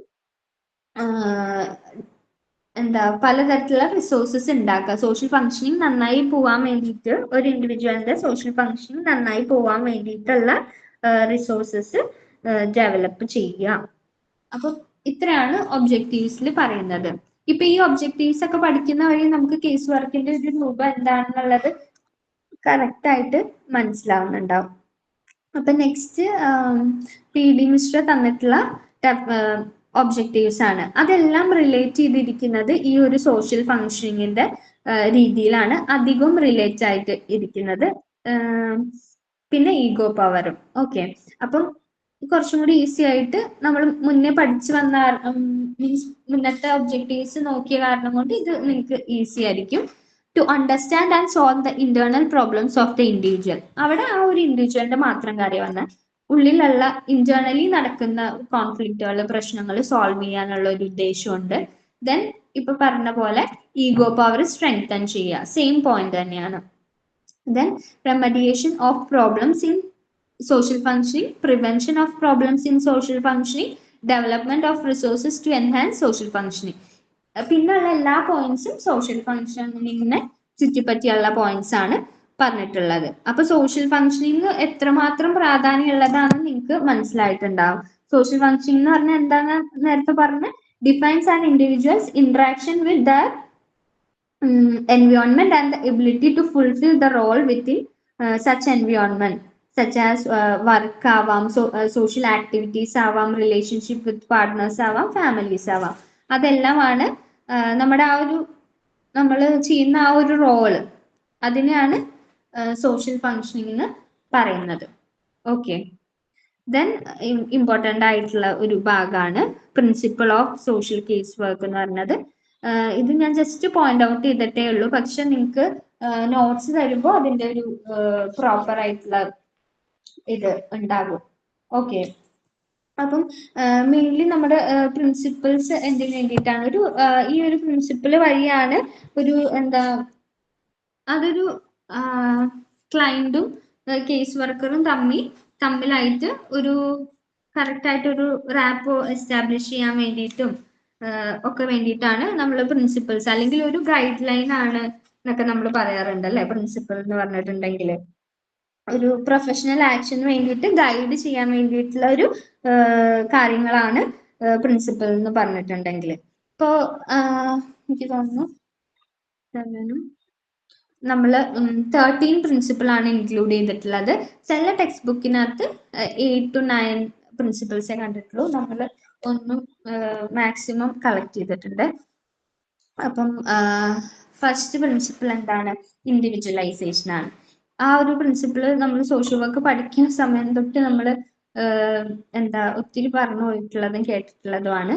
പലതരത്തിലുള്ള റിസോഴ്സസ് ഉണ്ടാക്കുക, സോഷ്യൽ ഫങ്ഷനിങ് നന്നായി പോവാൻ വേണ്ടിയിട്ട്, ഒരു ഇൻഡിവിജ്വലിന്റെ സോഷ്യൽ ഫങ്ഷനിങ് നന്നായി പോവാൻ വേണ്ടിയിട്ടുള്ള റിസോഴ്സസ് ഡെവലപ്പ് ചെയ്യുക. അപ്പൊ ഇത്രയാണ് ഒബ്ജക്റ്റീവ്സിൽ പറയുന്നത്. ഇപ്പൊ ഈ ഒബ്ജക്റ്റീവ്സ് ഒക്കെ പഠിക്കുന്ന വഴി നമുക്ക് കേസ് വർക്കിന്റെ ഒരു രൂപം എന്താണെന്നുള്ളത് കറക്റ്റ് ആയിട്ട് മനസ്സിലാവുന്നുണ്ടാവും. അപ്പൊ നെക്സ്റ്റ് പി ഡി മിശ്ര തന്നിട്ടുള്ള ഒബ്ജക്റ്റീവ്സ് ആണ്. അതെല്ലാം റിലേറ്റ് ചെയ്തിരിക്കുന്നത് ഈ ഒരു സോഷ്യൽ ഫങ്ഷനിങ്ങിന്റെ രീതിയിലാണ് അധികവും റിലേറ്റ് ആയിട്ട് ഇരിക്കുന്നത്. പിന്നെ ഈഗോ പവറും. ഓക്കെ, അപ്പം കുറച്ചും കൂടി ഈസി ആയിട്ട് നമ്മൾ മുന്നേ പഠിച്ചു വന്ന മീൻസ് മുന്നത്തെ ഒബ്ജക്റ്റീവ്സ് നോക്കിയ കാരണം കൊണ്ട് ഇത് നിങ്ങൾക്ക് ഈസി ആയിരിക്കും. To understand and solve the internal problems of the individual. അവിടെ ആ ഒരു ഇൻഡിവിജ്വലിന്റെ മാത്രം കാര്യം വന്നാൽ ഉള്ളിലുള്ള ഇന്റേണലി നടക്കുന്ന കോൺഫ്ലിക്റ്റുകൾ, പ്രശ്നങ്ങൾ സോൾവ് ചെയ്യാനുള്ള ഒരു ഉദ്ദേശമുണ്ട്. ദെൻ ഇപ്പൊ പറഞ്ഞ പോലെ ഈഗോ പവർ സ്ട്രെങ്തൻ ചെയ്യുക, സെയിം പോയിന്റ് തന്നെയാണ്. Then remediation of problems in social functioning, prevention of problems in social functioning, development of resources to enhance social functioning. പിന്നുള്ള എല്ലാ പോയിന്റ്സും സോഷ്യൽ ഫങ്ഷനിങ്ങിനെ ചുറ്റിപ്പറ്റിയുള്ള പോയിന്റ്സ് ആണ്. പറഞ്ഞിട്ടുള്ളത്. അപ്പൊ സോഷ്യൽ ഫങ്ഷനിങ് എത്രമാത്രം പ്രാധാന്യമുള്ളതാണെന്ന് നിങ്ങൾക്ക് മനസ്സിലായിട്ടുണ്ടാവും. സോഷ്യൽ ഫങ്ഷനിങ് എന്ന് പറഞ്ഞാൽ എന്താണ് നേരത്തെ പറഞ്ഞ defines an individuals interaction with the environment and the ability to fulfill the role within such environment, such as work ആവാം, social activities ആവാം, relationship with partners ആവാം, families ആവാം. അതെല്ലാമാണ് നമ്മുടെ ആ ഒരു നമ്മൾ ചെയ്യുന്ന ആ ഒരു റോള്, അതിനെയാണ് സോഷ്യൽ ഫങ്ഷനിങ് എന്ന് പറയുന്നത്. ഓക്കെ, ദെൻ ഇമ്പോർട്ടൻ്റ് ആയിട്ടുള്ള ഒരു ഭാഗമാണ് principle of social case work എന്ന് പറഞ്ഞത്. ഇത് ഞാൻ ജസ്റ്റ് പോയിന്റ് ഔട്ട് ചെയ്തിട്ടേ ഉള്ളൂ, പക്ഷെ നിങ്ങൾക്ക് നോട്ട്സ് തരുമ്പോൾ അതിന്റെ ഒരു പ്രോപ്പർ ആയിട്ടുള്ള ഇത് ഉണ്ടാകും. ഓക്കെ, അപ്പം മെയിൻലി നമ്മുടെ പ്രിൻസിപ്പിൾസ് എന്തിനു വേണ്ടിയിട്ടാണ്, ഈ ഒരു പ്രിൻസിപ്പിൾ വഴിയാണ് ഒരു എന്താ അതൊരു ക്ലയന്റും കേസ് വർക്കറും തമ്മിലായിട്ട് ഒരു കറക്റ്റ് ആയിട്ട് ഒരു റാപ്പോ എസ്റ്റാബ്ലിഷ് ചെയ്യാൻ വേണ്ടിയിട്ടും ഒക്കെ വേണ്ടിയിട്ടാണ് നമ്മൾ പ്രിൻസിപ്പിൾസ്, അല്ലെങ്കിൽ ഒരു ഗൈഡ് ലൈൻ ആണ് എന്നൊക്കെ നമ്മൾ പറയാറുണ്ട് അല്ലെ. പ്രിൻസിപ്പിൾ എന്ന് പറഞ്ഞിട്ടുണ്ടെങ്കിൽ ഒരു പ്രൊഫഷണൽ ആക്ഷന് വേണ്ടിയിട്ട് ഗൈഡ് ചെയ്യാൻ വേണ്ടിയിട്ടുള്ള ഒരു കാര്യങ്ങളാണ് പ്രിൻസിപ്പിൾ എന്ന് പറഞ്ഞിട്ടുണ്ടെങ്കിൽ. ഇപ്പോ എനിക്ക് തോന്നുന്നു നമ്മൾ 13 പ്രിൻസിപ്പിൾ ആണ് ഇൻക്ലൂഡ് ചെയ്തിട്ടുള്ളത്. ചില ടെക്സ്റ്റ് ബുക്കിനകത്ത് 8 to 9 പ്രിൻസിപ്പിൾസേ കണ്ടിട്ടുള്ളൂ. നമ്മൾ ഒന്നും മാക്സിമം കളക്ട് ചെയ്തിട്ടുണ്ട്. അപ്പം ഫസ്റ്റ് പ്രിൻസിപ്പിൾ എന്താണ്? ഇൻഡിവിജ്വലൈസേഷൻ ആണ്. ആ ഒരു പ്രിൻസിപ്പിൾ നമ്മൾ സോഷ്യൽ വർക്ക് പഠിക്കുന്ന സമയം തൊട്ട് നമ്മൾ ഒത്തിരി പറഞ്ഞു പോയിട്ടുള്ളതും കേട്ടിട്ടുള്ളതുമാണ്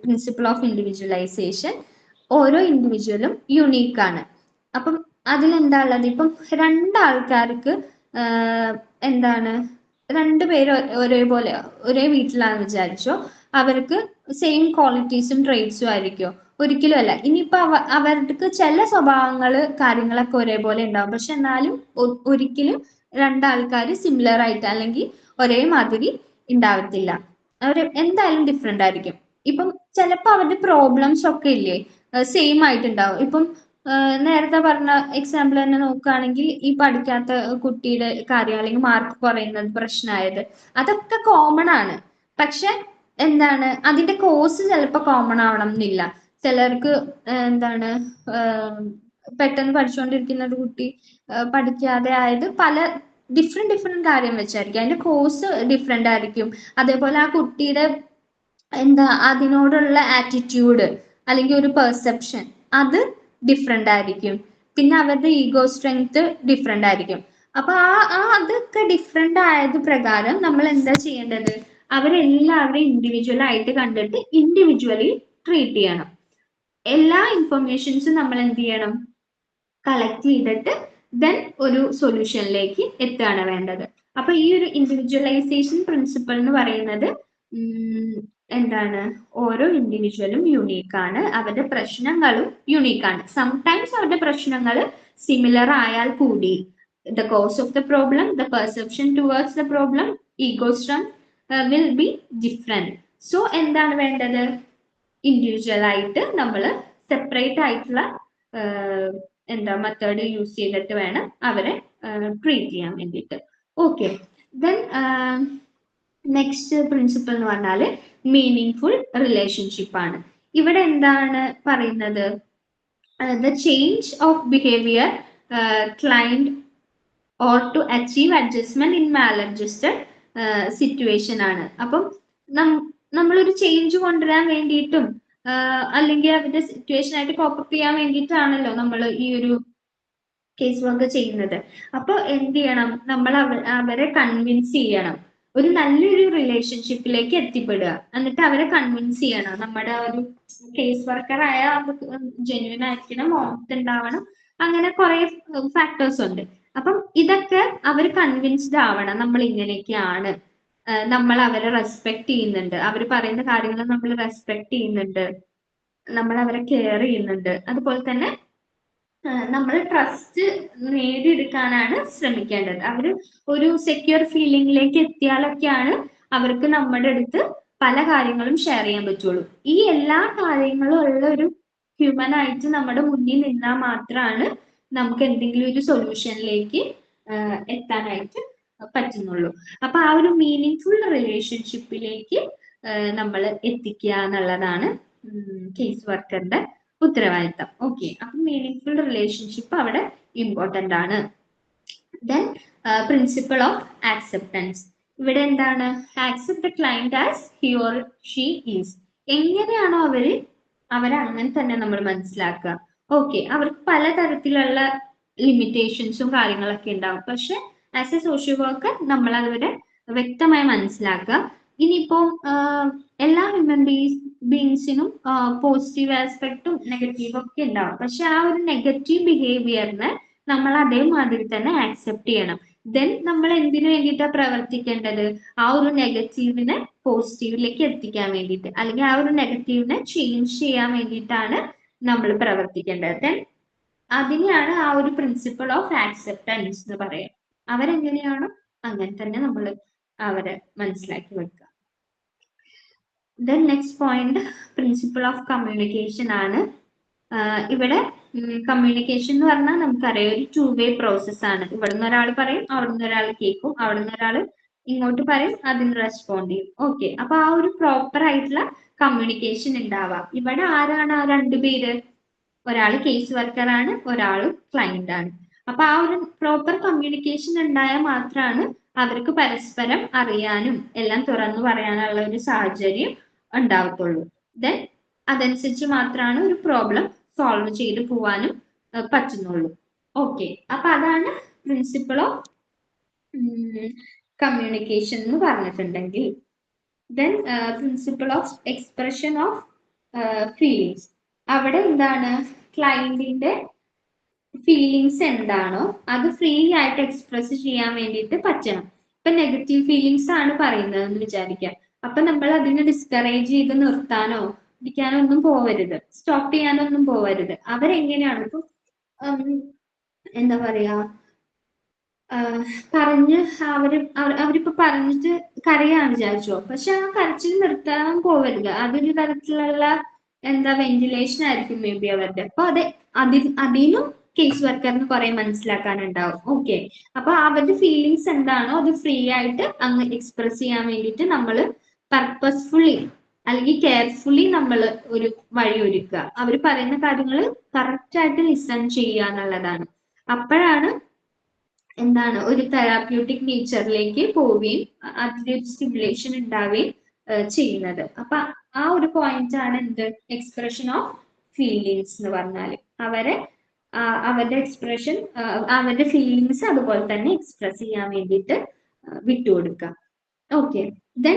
പ്രിൻസിപ്പിൾ ഓഫ് ഇൻഡിവിജ്വലൈസേഷൻ. ഓരോ ഇൻഡിവിജ്വലും യുണീക്ക് ആണ്. അപ്പം അതിലെന്താ ഉള്ളത്? ഇപ്പം രണ്ടാൾക്കാർക്ക് രണ്ടുപേര് ഒരേപോലെ ഒരേ വീട്ടിലാണെന്ന് വിചാരിച്ചോ, അവർക്ക് സെയിം ക്വാളിറ്റീസും ട്രേഡ്സും ആയിരിക്കും? ഒരിക്കലും അല്ല. ഇനിയിപ്പോ അവർക്ക് ചില സ്വഭാവങ്ങള് കാര്യങ്ങളൊക്കെ ഒരേപോലെ ഉണ്ടാവും, പക്ഷെ എന്നാലും ഒരിക്കലും രണ്ടാൾക്കാർ സിമിലർ ആയിട്ട് അല്ലെങ്കിൽ ഒരേ മാതിരി ഉണ്ടാവത്തില്ല. അവർ എന്തായാലും ഡിഫറെന്റ് ആയിരിക്കും. ഇപ്പം ചിലപ്പോൾ അവരുടെ പ്രോബ്ലംസ് ഒക്കെ ഇല്ലേ സെയിം ആയിട്ടുണ്ടാവും. ഇപ്പം നേരത്തെ പറഞ്ഞ എക്സാമ്പിൾ തന്നെ നോക്കുകയാണെങ്കിൽ, ഈ പഠിക്കാത്ത കുട്ടിയുടെ കാര്യം അല്ലെങ്കിൽ മാർക്ക് കുറയുന്നത് പ്രശ്നമായത്, അതൊക്കെ കോമൺ ആണ്. പക്ഷെ അതിന്റെ കോസ് ചിലപ്പോൾ കോമൺ ആവണം എന്നില്ല. ചിലർക്ക് പെട്ടെന്ന് പഠിച്ചുകൊണ്ടിരിക്കുന്ന ഒരു കുട്ടി പഠിക്കാതെ ആയത് പല ഡിഫറെന്റ് കാര്യം വെച്ചായിരിക്കും. അതിന്റെ കോസ് ഡിഫറെന്റ് ആയിരിക്കും. അതേപോലെ ആ കുട്ടിയുടെ അതിനോടുള്ള ആറ്റിറ്റ്യൂഡ് അല്ലെങ്കിൽ ഒരു പെർസെപ്ഷൻ അത് ഡിഫറെന്റ് ആയിരിക്കും. പിന്നെ അവരുടെ ഈഗോ സ്ട്രെങ്ത് ഡിഫറെന്റ് ആയിരിക്കും. അപ്പൊ അതൊക്കെ ഡിഫറെന്റ് ആയത് പ്രകാരം നമ്മൾ എന്താ ചെയ്യേണ്ടത്? അവരെല്ലാവരെയും ഇൻഡിവിജ്വൽ ആയിട്ട് കണ്ടിട്ട് ഇൻഡിവിജ്വലി ട്രീറ്റ് ചെയ്യണം. എല്ലാ ഇൻഫർമേഷൻസും നമ്മൾ എന്ത് ചെയ്യണം? കളക്ട് ചെയ്തിട്ട് ദെൻ ഒരു സൊല്യൂഷനിലേക്ക് എത്തുകയാണ് വേണ്ടത്. അപ്പൊ ഈ ഒരു ഇൻഡിവിജ്വലൈസേഷൻ പ്രിൻസിപ്പിൾ എന്ന് പറയുന്നത് ഓരോ ഇൻഡിവിജ്വലും യുണീക്ക് ആണ്, അവരുടെ പ്രശ്നങ്ങളും യുണീക്ക് ആണ്. സംടൈംസ് അവരുടെ പ്രശ്നങ്ങൾ സിമിലർ ആയാൽ കൂടി the cause of the problem, the perception towards the problem, ego strength will be different. So എന്താണ് വേണ്ടത്? ഇൻഡിവിജ്വൽ ആയിട്ട് നമ്മൾ സെപ്പറേറ്റ് ആയിട്ടുള്ള മെത്തേഡ് യൂസ് ചെയ്തിട്ട് വേണം അവരെ ട്രീറ്റ് ചെയ്യാൻ വേണ്ടിയിട്ട്. ഓക്കെ, ദെൻ നെക്സ്റ്റ് പ്രിൻസിപ്പിൾ എന്ന് പറഞ്ഞാൽ മീനിങ് റിലേഷൻഷിപ്പ് ആണ്. ഇവിടെ എന്താണ് പറയുന്നത്? The change of behaviour client or to achieve adjustment in maladjusted situation ആണ്. അപ്പം നമ്മളൊരു ചേഞ്ച് കൊണ്ടുവരാൻ വേണ്ടിയിട്ടും അല്ലെങ്കിൽ അവരുടെ സിറ്റുവേഷൻ ആയിട്ട് കോപ്പപ്പ് ചെയ്യാൻ വേണ്ടിയിട്ടാണല്ലോ നമ്മൾ ഈ ഒരു കേസ് വർക്ക് ചെയ്യുന്നത്. അപ്പൊ എന്ത് ചെയ്യണം? നമ്മൾ അവരെ കൺവിൻസ് ചെയ്യണം, ഒരു നല്ലൊരു റിലേഷൻഷിപ്പിലേക്ക് എത്തിപ്പെടുക. എന്നിട്ട് അവരെ കൺവിൻസ് ചെയ്യണം. നമ്മുടെ ഒരു കേസ് വർക്കർ ആയ ജെന്യുവൻ ആയിരിക്കണം, ഓർത്ത് ഉണ്ടാവണം, അങ്ങനെ കുറെ ഫാക്ടേഴ്സ് ഉണ്ട്. അപ്പം ഇതൊക്കെ അവർ കൺവിൻസ്ഡ് ആവണം. നമ്മൾ ഇങ്ങനെയൊക്കെയാണ്, നമ്മൾ അവരെ റെസ്പെക്ട് ചെയ്യുന്നുണ്ട്, അവർ പറയുന്ന കാര്യങ്ങൾ നമ്മൾ റെസ്പെക്ട് ചെയ്യുന്നുണ്ട്, നമ്മൾ അവരെ കെയർ ചെയ്യുന്നുണ്ട്. അതുപോലെ തന്നെ നമ്മൾ ട്രസ്റ്റ് നേടിയെടുക്കാനാണ് ശ്രമിക്കേണ്ടത്. അവർ ഒരു സെക്യൂർ ഫീലിംഗിലേക്ക് എത്തിയാലൊക്കെയാണ് അവർക്ക് നമ്മുടെ അടുത്ത് പല കാര്യങ്ങളും ഷെയർ ചെയ്യാൻ പറ്റുള്ളൂ. ഈ എല്ലാ കാര്യങ്ങളും ഉള്ള ഒരു ഹ്യൂമൻ ആയിട്ട് നമ്മുടെ മുന്നിൽ നിന്നാൽ മാത്രമാണ് നമുക്ക് എന്തെങ്കിലും ഒരു സൊല്യൂഷനിലേക്ക് എത്താനായിട്ട് പറ്റുന്നുള്ളൂ. അപ്പൊ ആ ഒരു മീനിങ് ഫുൾ റിലേഷൻഷിപ്പിലേക്ക് നമ്മൾ എത്തിക്കുക എന്നുള്ളതാണ് കേസ് വർക്കറിന്റെ ഉത്തരവാദിത്തം. ഓക്കെ, അപ്പൊ മീനിങ് ഫുൾ റിലേഷൻഷിപ്പ് അവിടെ ഇമ്പോർട്ടന്റ് ആണ്. Then principle of acceptance. ഇവിടെ എന്താണ്? Accept the client as he or she is. എങ്ങനെയാണോ അവരെ അങ്ങനെ തന്നെ നമ്മൾ മനസ്സിലാക്കുക. ഓക്കെ, അവർക്ക് പലതരത്തിലുള്ള ലിമിറ്റേഷൻസും കാര്യങ്ങളൊക്കെ ഉണ്ടാവും. പക്ഷെ ആസ് എ സോഷ്യൽ വർക്കർ നമ്മൾ അവരെ വ്യക്തമായി മനസ്സിലാക്കുക. ഇനിയിപ്പോ എല്ലാ ഹ്യൂമൻ ബീങ്സിനും പോസിറ്റീവ് ആസ്പെക്റ്റും നെഗറ്റീവും ഒക്കെ ഉണ്ടാവും. പക്ഷെ ആ ഒരു നെഗറ്റീവ് ബിഹേവിയറിനെ നമ്മൾ അതേമാതിരി തന്നെ ആക്സെപ്റ്റ് ചെയ്യണം. ദെൻ നമ്മൾ എന്തിനു വേണ്ടിയിട്ടാണ് പ്രവർത്തിക്കേണ്ടത്? ആ ഒരു നെഗറ്റീവിനെ പോസിറ്റീവിലേക്ക് എത്തിക്കാൻ വേണ്ടിയിട്ട്, അല്ലെങ്കിൽ ആ ഒരു നെഗറ്റീവിനെ ചേഞ്ച് ചെയ്യാൻ വേണ്ടിയിട്ടാണ് നമ്മൾ പ്രവർത്തിക്കേണ്ടത്. ദെൻ അതിനെയാണ് ആ ഒരു പ്രിൻസിപ്പിൾ ഓഫ് ആക്സെപ്റ്റൻസ് എന്ന് പറയുക. അവരെങ്ങനെയാണോ അങ്ങനെ തന്നെ നമ്മൾ അവരെ മനസ്സിലാക്കി വെക്കുക. Then next point principle of communication ആണ്. ഇവിടെ കമ്മ്യൂണിക്കേഷൻ എന്ന് പറഞ്ഞാൽ നമുക്കറിയാം ഒരു 2-way പ്രോസസ് ആണ്. ഇവിടുന്ന് ഒരാൾ പറയും, അവിടുന്ന് ഒരാൾ കേൾക്കും, അവിടുന്ന് ഒരാൾ ഇങ്ങോട്ട് പറയും, അതിന് റെസ്പോണ്ട് ചെയ്യും. ഓക്കെ, അപ്പൊ ആ ഒരു പ്രോപ്പർ ആയിട്ടുള്ള കമ്മ്യൂണിക്കേഷൻ ഉണ്ടാവാം. ഇവിടെ ആരാണ് ആ 2 പേര്? ഒരാൾ കേസ് വർക്കർ ആണ്, ഒരാൾ ക്ലയന്റ് ആണ്. അപ്പൊ ആ ഒരു പ്രോപ്പർ കമ്മ്യൂണിക്കേഷൻ ഉണ്ടായാൽ മാത്രമാണ് അവർക്ക് പരസ്പരം അറിയാനും എല്ലാം തുറന്നു പറയാനുള്ള ഒരു സാഹചര്യം ഉണ്ടാവത്തുള്ളൂ. ദെൻ അതനുസരിച്ച് മാത്രമാണ് ഒരു പ്രോബ്ലം സോൾവ് ചെയ്ത് പോവാനും പറ്റുന്നുള്ളൂ. ഓക്കെ, അപ്പൊ അതാണ് പ്രിൻസിപ്പിൾ ഓഫ് കമ്മ്യൂണിക്കേഷൻ എന്ന് പറഞ്ഞിട്ടുണ്ടെങ്കിൽ. Then principle of expression of feelings. അവിടെ എന്താണ്? ക്ലയന്റിന്റെ ഫീലിങ്സ് എന്താണോ അത് ഫ്രീ ആയിട്ട് എക്സ്പ്രസ് ചെയ്യാൻ വേണ്ടിയിട്ട് പറ്റണം. ഇപ്പൊ നെഗറ്റീവ് ഫീലിങ്സ് ആണ് പറയുന്നത് എന്ന് വിചാരിക്കാം. അപ്പൊ നമ്മൾ അതിനെ ഡിസ്കറേജ് ചെയ്ത് നിർത്താനോ ഇരിക്കാനോ ഒന്നും പോവരുത്, സ്റ്റോപ്പ് ചെയ്യാനൊന്നും പോവരുത്. അവരെങ്ങനെയാണ് ഇപ്പൊ എന്താ പറയാ, പറഞ്ഞ് അവരിപ്പോ പറഞ്ഞിട്ട് കരയാന്ന് വിചാരിച്ചോ, പക്ഷെ ആ കരച്ചിൽ നിർത്താൻ പോവരുത്. അതൊരു തരത്തിലുള്ള എന്താ വെന്റിലേഷൻ ആയിരിക്കും മേ ബി അവരുടെ. അപ്പൊ അതിനും കേസ് വർക്കറിന് കുറെ മനസ്സിലാക്കാനുണ്ടാവും. ഓക്കെ, അപ്പൊ അവരുടെ ഫീലിങ്സ് എന്താണോ അത് ഫ്രീ ആയിട്ട് അങ്ങ് എക്സ്പ്രസ് ചെയ്യാൻ വേണ്ടിയിട്ട് നമ്മൾ പർപ്പസ്ഫുള്ളി അല്ലെങ്കിൽ കെയർഫുള്ളി നമ്മൾ ഒരു വഴി ഒരുക്കുക. അവർ പറയുന്ന കാര്യങ്ങൾ കറക്റ്റ് ആയിട്ട് ലിസൺ ചെയ്യുക എന്നുള്ളതാണ്. അപ്പോഴാണ് എന്താണ് ഒരു തെറാപ്യൂട്ടിക് നേച്ചറിലേക്ക് പോവുകയും അതിന്റെ ഒരു സ്റ്റിമുലേഷൻ ഉണ്ടാവുകയും ചെയ്യുന്നത്. അപ്പൊ ആ ഒരു പോയിന്റ് ആണ് എന്ത്? എക്സ്പ്രഷൻ ഓഫ് ഫീലിങ്സ് എന്ന് പറഞ്ഞാല് അവരുടെ എക്സ്പ്രഷൻ, അവരുടെ ഫീലിങ്സ് അതുപോലെ തന്നെ എക്സ്പ്രസ് ചെയ്യാൻ വേണ്ടിയിട്ട് വിട്ടുകൊടുക്കുക. Okay, then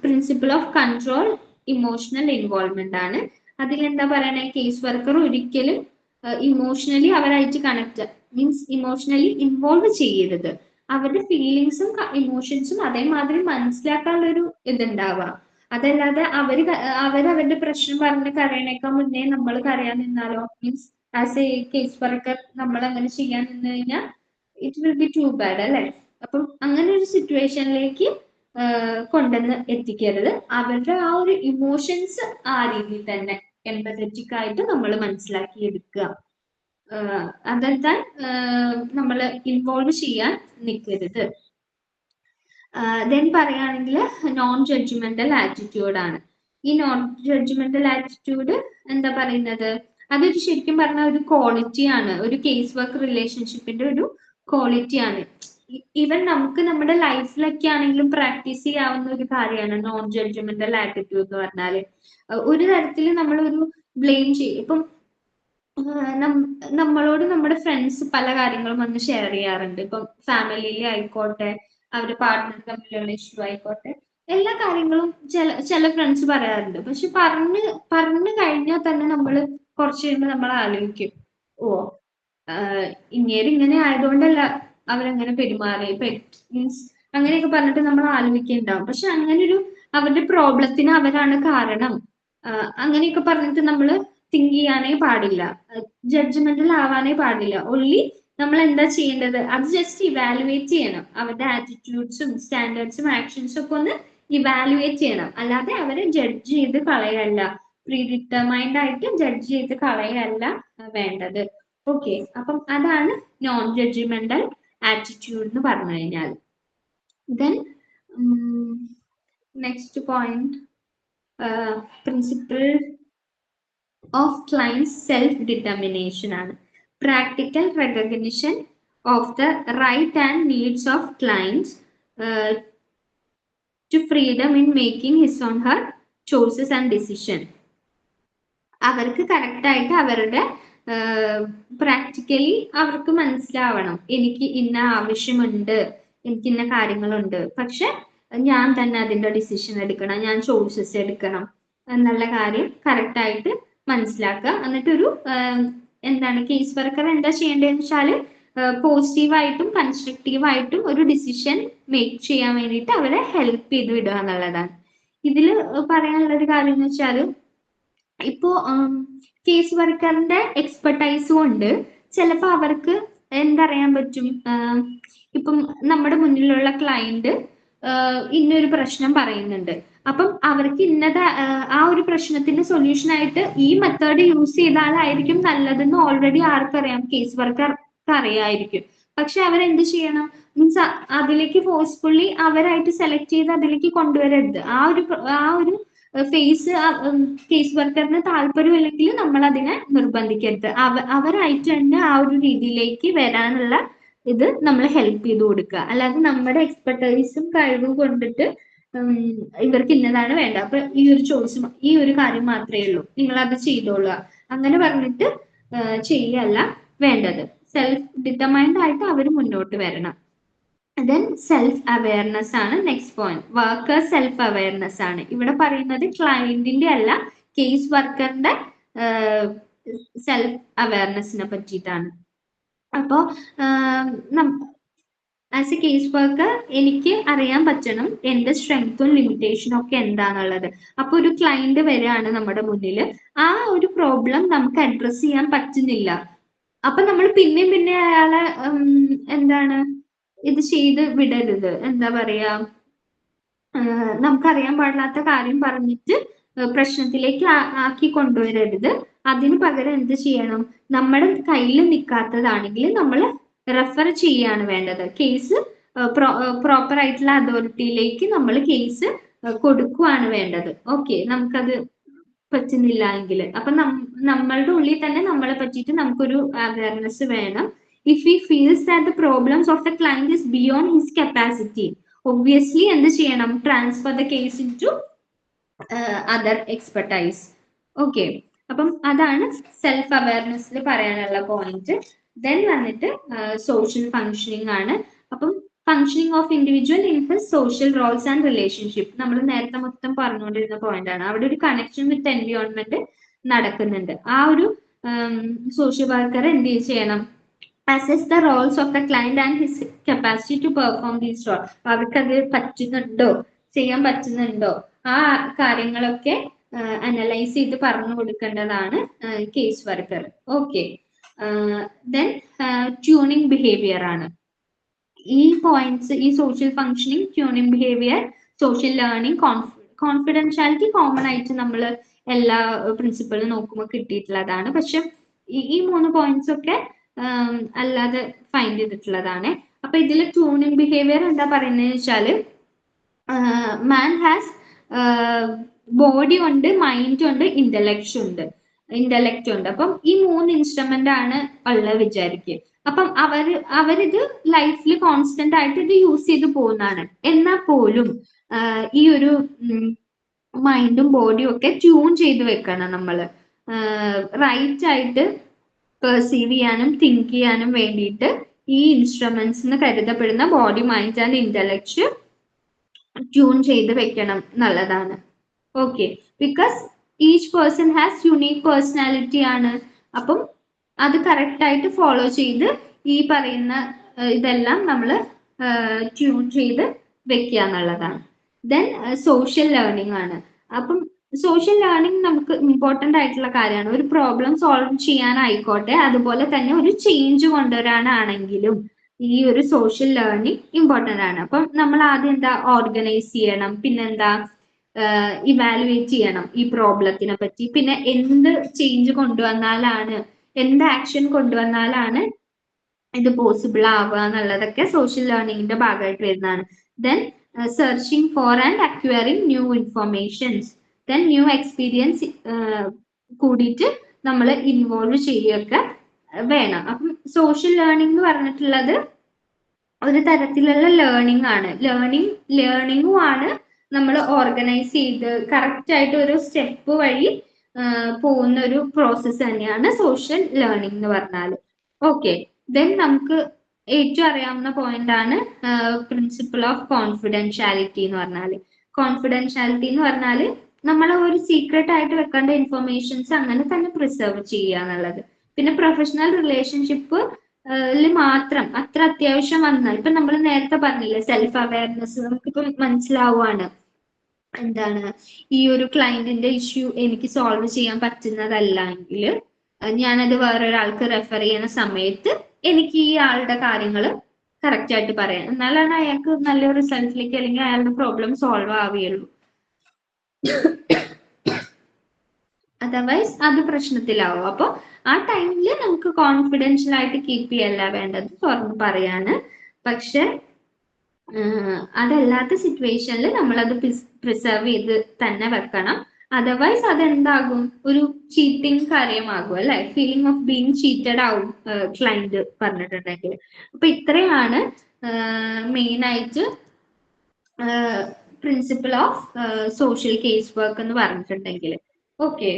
principle of control emotional involvement ആണ്. അതിലെന്താ പറയണേ? കേസ് വർക്കർ ഒരിക്കലും ഇമോഷണലി അവരായിട്ട് കണക്ട് മീൻസ് ഇമോഷണലി ഇൻവോൾവ് ചെയ്യരുത്. അവരുടെ ഫീലിങ്സും ഇമോഷൻസും അതേമാതിരി മനസ്സിലാക്കാനുള്ള ഒരു ഇതുണ്ടാവുക. അതല്ലാതെ അവരവരുടെ പ്രശ്നം പറഞ്ഞ് കരയണേക്കാൾ മുന്നേ നമ്മൾ കരയാൻ നിന്നാലോ, means as a case worker നമ്മൾ അങ്ങനെ ചെയ്യാൻ നിന്ന് കഴിഞ്ഞാൽ it will be too bad അല്ലെ. അപ്പം അങ്ങനെ ഒരു സിറ്റുവേഷനിലേക്ക് കൊണ്ടുവന്ന് എത്തിക്കരുത്. അവരുടെ ആ ഒരു ഇമോഷൻസ് ആ രീതിയിൽ തന്നെ എംപതറ്റിക് ആയിട്ട് നമ്മൾ മനസ്സിലാക്കി എടുക്കുക. അതെന്താ നമ്മൾ ഇൻവോൾവ് ചെയ്യാൻ നിൽക്കരുത്. ദെൻ പറയുകയാണെങ്കിൽ നോൺ ജഡ്ജ്മെന്റൽ ആറ്റിറ്റ്യൂഡ് ആണ്. ഈ നോൺ ജഡ്ജ്മെന്റൽ ആറ്റിറ്റ്യൂഡ് എന്താ പറയുന്നത്? അതൊരു ശരിക്കും പറഞ്ഞ ഒരു ക്വാളിറ്റി ആണ്, ഒരു കേസ് വർക്ക് റിലേഷൻഷിപ്പിന്റെ ഒരു ക്വാളിറ്റി ആണ്. ഈവൻ നമുക്ക് നമ്മുടെ ലൈഫിലൊക്കെ ആണെങ്കിലും പ്രാക്ടീസ് ചെയ്യാവുന്ന ഒരു കാര്യമാണ് നോൺ ജഡ്ജ്മെന്റൽ ആറ്റിറ്റ്യൂഡ് എന്ന് പറഞ്ഞാല്. ഒരു തരത്തിൽ നമ്മളൊരു ബ്ലെയിം ചെയ്യും. ഇപ്പം നമ്മളോട് നമ്മുടെ ഫ്രണ്ട്സ് പല കാര്യങ്ങളും വന്ന് ഷെയർ ചെയ്യാറുണ്ട്. ഇപ്പം ഫാമിലിയിലെ ആയിക്കോട്ടെ, അവരുടെ പാർട്ട്ണർ തമ്മിലുള്ള ഇഷ്യൂ ആയിക്കോട്ടെ, എല്ലാ കാര്യങ്ങളും ചില ഫ്രണ്ട്സ് പറയാറുണ്ട്. പക്ഷെ പറഞ്ഞു കഴിഞ്ഞാൽ തന്നെ നമ്മൾ കുറച്ച് കഴിയുമ്പോൾ നമ്മൾ ആലോചിക്കും, ഓ ഇങ്ങനെ ആയതുകൊണ്ടല്ല അവരങ്ങനെ പെരുമാറി മീൻസ് അങ്ങനെയൊക്കെ പറഞ്ഞിട്ട് നമ്മൾ ആലോചിക്കുന്നുണ്ടാവും. പക്ഷെ അങ്ങനൊരു അവരുടെ പ്രോബ്ലത്തിന് അവരാണ് കാരണം അങ്ങനെയൊക്കെ പറഞ്ഞിട്ട് നമ്മൾ തിങ്ക് ചെയ്യാനേ പാടില്ല, ജഡ്ജ്മെന്റൽ ആവാനേ പാടില്ല. ഓൺലി നമ്മൾ എന്താ ചെയ്യേണ്ടത്? അത് ജസ്റ്റ് ഇവാലുവേറ്റ് ചെയ്യണം. അവരുടെ ആറ്റിറ്റ്യൂഡ്സും സ്റ്റാൻഡേർഡ്സും ആക്ഷൻസും ഒക്കെ ഒന്ന് ഇവാലുവേറ്റ് ചെയ്യണം. അല്ലാതെ അവരെ ജഡ്ജ് ചെയ്ത് കളയല്ല, പ്രീ ഡിറ്റർമൈൻഡ് ആയിട്ട് ജഡ്ജ് ചെയ്ത് കളയല്ല വേണ്ടത്. ഓക്കെ, അപ്പം അതാണ് നോൺ ജഡ്ജ്മെന്റൽ ആറ്റിറ്റ്യൂഡ് എന്ന് പറഞ്ഞു കഴിഞ്ഞാൽ. Then next point, principle of clients self determination ആണ്. Practical recognition of the right and needs of clients to freedom in making his or her choices and decision. അവർക്ക് കറക്റ്റായിട്ട് അവരുടെ practically അവർക്ക് മനസ്സിലാവണം, എനിക്ക് ഇന്ന ആവശ്യമുണ്ട്, എനിക്ക് ഇന്ന കാര്യങ്ങളുണ്ട്, പക്ഷെ ഞാൻ തന്നെ അതിന്റെ ഡിസിഷൻ എടുക്കണം, ഞാൻ ചോയ്സസ് എടുക്കണം എന്നുള്ള കാര്യം കറക്റ്റായിട്ട് മനസ്സിലാക്കുക. എന്നിട്ടൊരു എന്താണ് കേസ് വർക്കർ എന്താ ചെയ്യേണ്ടതെന്ന് വെച്ചാല് പോസിറ്റീവായിട്ടും കൺസ്ട്രക്റ്റീവായിട്ടും ഒരു ഡിസിഷൻ മേക്ക് ചെയ്യാൻ വേണ്ടിയിട്ട് അവരെ ഹെൽപ്പ് ചെയ്ത് വിടുക എന്നുള്ളതാണ്. ഇതിൽ പറയാനുള്ള ഒരു കാര്യം എന്ന് വെച്ചാൽ, ഇപ്പോ കേസ് വർക്കറിന്റെ എക്സ്പെർട്ടൈസും ഉണ്ട്. ചിലപ്പോൾ അവർക്ക് എന്തറിയാൻ പറ്റും, ഇപ്പം നമ്മുടെ മുന്നിലുള്ള ക്ലയന്റ് ഇന്നൊരു പ്രശ്നം പറയുന്നുണ്ട്, അപ്പം അവർക്ക് ഇന്നത ആ ഒരു പ്രശ്നത്തിന്റെ സൊല്യൂഷൻ ആയിട്ട് ഈ മെത്തേഡ് യൂസ് ചെയ്താലായിരിക്കും നല്ലതെന്ന് ഓൾറെഡി ആർക്കറിയാം, കേസ് വർക്കർക്ക് അറിയായിരിക്കും. പക്ഷെ അവരെന്ത് ചെയ്യണം, മീൻസ് അതിലേക്ക് ഫോഴ്സ്ഫുള്ളി അവരായിട്ട് സെലക്ട് ചെയ്ത് അതിലേക്ക് കൊണ്ടുവരരുത്. ആ ഒരു ഫേസ് കേസ് വർക്കറിന് താല്പര്യമില്ലെങ്കിൽ നമ്മൾ അതിനെ നിർബന്ധിക്കരുത്. അവരായിട്ട് തന്നെ ആ ഒരു രീതിയിലേക്ക് വരാനുള്ള ഇത് നമ്മൾ ഹെൽപ്പ് ചെയ്ത് കൊടുക്കുക. അല്ലാതെ നമ്മുടെ എക്സ്പെർട്ടൈസും കഴിവും കൊണ്ടിട്ട് ഇവർക്ക് ഇന്നതാണ് വേണ്ട, അപ്പൊ ഈ ഒരു ചോയ്സ്, ഈ ഒരു കാര്യം മാത്രമേ ഉള്ളൂ, നിങ്ങൾ അത് ചെയ്തോളുക, അങ്ങനെ പറഞ്ഞിട്ട് ചെയ്യല്ല വേണ്ടത്. സെൽഫ് ഡിറ്റർമൈൻഡ് ആയിട്ട് അവർ മുന്നോട്ട് വരണം. ദെൻ സെൽഫ് അവയർനെസ് ആണ് next point. Worker self awareness ആണ് ഇവിടെ പറയുന്നത്, ക്ലയന്റിന്റെ അല്ല, കേസ് വർക്കറിന്റെ സെൽഫ് അവയർനെസ്സിനെ പറ്റിയിട്ടാണ്. അപ്പോ ആസ് എ കേസ് വർക്കർ എനിക്ക് അറിയാൻ പറ്റണം എന്റെ സ്ട്രെങ്ത്തും ലിമിറ്റേഷനും ഒക്കെ എന്താണുള്ളത്. അപ്പൊ ഒരു ക്ലയന്റ് വരികയാണ് നമ്മുടെ മുന്നിൽ, ആ ഒരു പ്രോബ്ലം നമുക്ക് അഡ്രസ് ചെയ്യാൻ പറ്റുന്നില്ല, അപ്പൊ നമ്മൾ പിന്നെ അയാളെ എന്താണ് ഇത് ചെയ്ത് വിടരുത്. എന്താ പറയാ, നമുക്കറിയാൻ പാടില്ലാത്ത കാര്യം പറഞ്ഞിട്ട് പ്രശ്നത്തിലേക്ക് ആക്കി കൊണ്ടുവരരുത്. അതിന് പകരം എന്ത് ചെയ്യണം, നമ്മുടെ കയ്യിൽ നിൽക്കാത്തതാണെങ്കിൽ നമ്മൾ റെഫർ ചെയ്യാണ് വേണ്ടത്. കേസ് പ്രോപ്പർ ആയിട്ടുള്ള അതോറിറ്റിയിലേക്ക് നമ്മൾ കേസ് കൊടുക്കുകയാണ് വേണ്ടത്. ഓക്കെ, നമുക്കത് പറ്റുന്നില്ല എങ്കിൽ അപ്പൊ നമ്മളുടെ ഉള്ളിൽ തന്നെ നമ്മളെ പറ്റിയിട്ട് നമുക്കൊരു അവയർനെസ് വേണം. If he feels that the problems of the client is beyond his capacity, obviously എന്ത് ചെയ്യണം, transfer the case into other expertise. Okay, അപ്പം അതാണ് സെൽഫ് അവയർനെസ്സിൽ പറയാനുള്ള പോയിന്റ്. ദെൻ വന്നിട്ട് സോഷ്യൽ ഫങ്ഷനിങ് ആണ്. അപ്പം functioning of individual in his social roles and relationship, നമ്മൾ നേരത്തെ മൊത്തം പറഞ്ഞുകൊണ്ടിരുന്ന പോയിന്റ് ആണ്. അവിടെ ഒരു കണക്ഷൻ വിത്ത് എൻവയോൺമെന്റ് നടക്കുന്നുണ്ട്. ആ ഒരു സോഷ്യൽ വർക്കർ എന്ത് ചെയ്യണം, assess the roles of the client and his capacity to perform these role. അവർക്കത് പറ്റുന്നുണ്ടോ, ചെയ്യാൻ പറ്റുന്നുണ്ടോ, ആ കാര്യങ്ങളൊക്കെ അനലൈസ് ചെയ്ത് പറഞ്ഞു കൊടുക്കേണ്ടതാണ് case worker. Okay, then tuning behaviour ആണ് ഈ പോയിന്റ്സ്. ഈ social functioning, tuning behaviour, social learning, confidentiality common ആയിട്ട് നമ്മൾ എല്ലാ പ്രിൻസിപ്പളും നോക്കുമ്പോൾ കിട്ടിയിട്ടുള്ളതാണ്. പക്ഷെ ഈ 3 പോയിന്റ്സ് ഒക്കെ അല്ലാതെ ഫൈൻഡ് ചെയ്തിട്ടുള്ളതാണ്. അപ്പൊ ഇതിൽ ട്യൂണിങ് ബിഹേവിയർ എന്താ പറയുന്നത് വെച്ചാല്, മാൻ ഹാസ് ബോഡി ഉണ്ട്, മൈൻഡ് ഉണ്ട്, ഇന്റലക്ട് ഉണ്ട്. അപ്പം ഈ 3 ഇൻസ്ട്രുമെന്റ് ആണ് ഉള്ളത് വിചാരിക്കുക. അപ്പം അവരിത് ലൈഫിൽ കോൺസ്റ്റന്റ് ആയിട്ട് ഇത് യൂസ് ചെയ്ത് പോകുന്നതാണ്. എന്നാൽ പോലും ഈ ഒരു മൈൻഡും ബോഡിയും ഒക്കെ ട്യൂൺ ചെയ്ത് വെക്കണം നമ്മൾ, റൈറ്റ് ആയിട്ട് പെർസീവ് ചെയ്യാനും തിങ്ക് ചെയ്യാനും വേണ്ടിയിട്ട് ഈ ഇൻസ്ട്രുമെന്റ്സ് കരുതപ്പെടുന്ന body, mind and intellect tune ചെയ്ത് വെക്കണം എന്നുള്ളതാണ്. Okay, because each person has unique personality ആണ്. അപ്പം അത് കറക്റ്റ് ആയിട്ട് ഫോളോ ചെയ്ത് ഈ പറയുന്ന ഇതെല്ലാം നമ്മൾ ട്യൂൺ ചെയ്ത് വെക്കുക എന്നുള്ളതാണ്. ദെൻ സോഷ്യൽ ലേണിംഗ് ആണ്. അപ്പം സോഷ്യൽ ലേണിംഗ് നമുക്ക് ഇമ്പോർട്ടൻ്റ് ആയിട്ടുള്ള കാര്യമാണ്. ഒരു പ്രോബ്ലം സോൾവ് ചെയ്യാനായിക്കോട്ടെ, അതുപോലെ തന്നെ ഒരു ചേഞ്ച് കൊണ്ടുവരാനാണെങ്കിലും ഈ ഒരു സോഷ്യൽ ലേണിംഗ് ഇമ്പോർട്ടൻ്റ് ആണ്. അപ്പം നമ്മൾ ആദ്യം എന്താ, ഓർഗനൈസ് ചെയ്യണം, പിന്നെന്താ ഇവാലുവേറ്റ് ചെയ്യണം ഈ പ്രോബ്ലത്തിനെ പറ്റി, പിന്നെ എന്ത് ചേഞ്ച് കൊണ്ടുവന്നാലാണ് എന്ത് ആക്ഷൻ കൊണ്ടുവന്നാലാണ് ഇത് പോസിബിൾ ആവുക എന്നുള്ളതൊക്കെ സോഷ്യൽ ലേണിംഗിന്റെ ഭാഗമായിട്ട് വരുന്നതാണ്. Then searching for and acquiring new informations, then new experience കൂടിയിട്ട് നമ്മൾ ഇൻവോൾവ് ചെയ്യുകയൊക്കെ വേണം. അപ്പം സോഷ്യൽ ലേണിംഗ് എന്ന് പറഞ്ഞിട്ടുള്ളത് ഒരു തരത്തിലുള്ള ലേണിംഗ് ആണ്. ലേണിംഗും ആണ് നമ്മൾ ഓർഗനൈസ് ചെയ്ത് കറക്റ്റ് ആയിട്ട് ഒരു സ്റ്റെപ്പ് വഴി പോകുന്ന ഒരു പ്രോസസ്സ് തന്നെയാണ് സോഷ്യൽ ലേണിംഗ് എന്ന് പറഞ്ഞാൽ. ഓക്കെ, ദെൻ നമുക്ക് ഏറ്റവും അറിയാവുന്ന പോയിന്റ് ആണ് പ്രിൻസിപ്പിൾ ഓഫ് കോൺഫിഡൻഷ്യാലിറ്റി എന്ന് പറഞ്ഞാൽ. കോൺഫിഡൻഷ്യാലിറ്റി എന്ന് പറഞ്ഞാൽ നമ്മൾ ഒരു സീക്രട്ട് ആയിട്ട് വെക്കേണ്ട ഇൻഫർമേഷൻസ് അങ്ങനെ തന്നെ പ്രിസർവ് ചെയ്യുക എന്നുള്ളത്. പിന്നെ പ്രൊഫഷണൽ റിലേഷൻഷിപ്പ് മാത്രം അത്ര അത്യാവശ്യം വന്നാൽ, ഇപ്പൊ നമ്മൾ നേരത്തെ പറഞ്ഞില്ലേ സെൽഫ് അവയർനെസ്, നമുക്കിപ്പം മനസ്സിലാവുകയാണ് എന്താണ് ഈ ഒരു ക്ലയന്റിന്റെ ഇഷ്യൂ എനിക്ക് സോൾവ് ചെയ്യാൻ പറ്റുന്നതല്ല എങ്കിൽ ഞാനത് വേറൊരാൾക്ക് റെഫർ ചെയ്യുന്ന സമയത്ത് എനിക്ക് ഈ ആളുടെ കാര്യങ്ങൾ കറക്റ്റ് ആയിട്ട് പറയാം, എന്നാലാണ് അയാൾക്ക് നല്ലൊരു റിസൾട്ടിലേക്ക് അല്ലെങ്കിൽ അയാളുടെ പ്രോബ്ലം സോൾവ് ആവുകയുള്ളൂ. അതർവൈസ് അത് പ്രശ്നത്തിലാവും. അപ്പോൾ ആ ടൈമിൽ നമുക്ക് കോൺഫിഡൻഷ്യൽ ആയിട്ട് കീപ്പ് ചെയ്യല്ല വേണ്ടത്, തുറന്ന് പറയാണ്. പക്ഷെ അതല്ലാത്ത സിറ്റുവേഷനിൽ നമ്മളത് പ്രിസർവ് ചെയ്ത് തന്നെ വെക്കണം. അതർവൈസ് അതെന്താകും, ഒരു ചീറ്റിംഗ് കാര്യമാകും അല്ലെ, ഫീലിംഗ് ഓഫ് ബീങ് ചീറ്റഡ് ആവും ക്ലൈന്റ് പറഞ്ഞിട്ടുണ്ടെങ്കിൽ. അപ്പൊ ഇത്രയാണ് മെയിൻ ആയിട്ട് principle of social case work എന്ന് പറഞ്ഞിട്ടുണ്ടെങ്കിൽ. ഓക്കെ.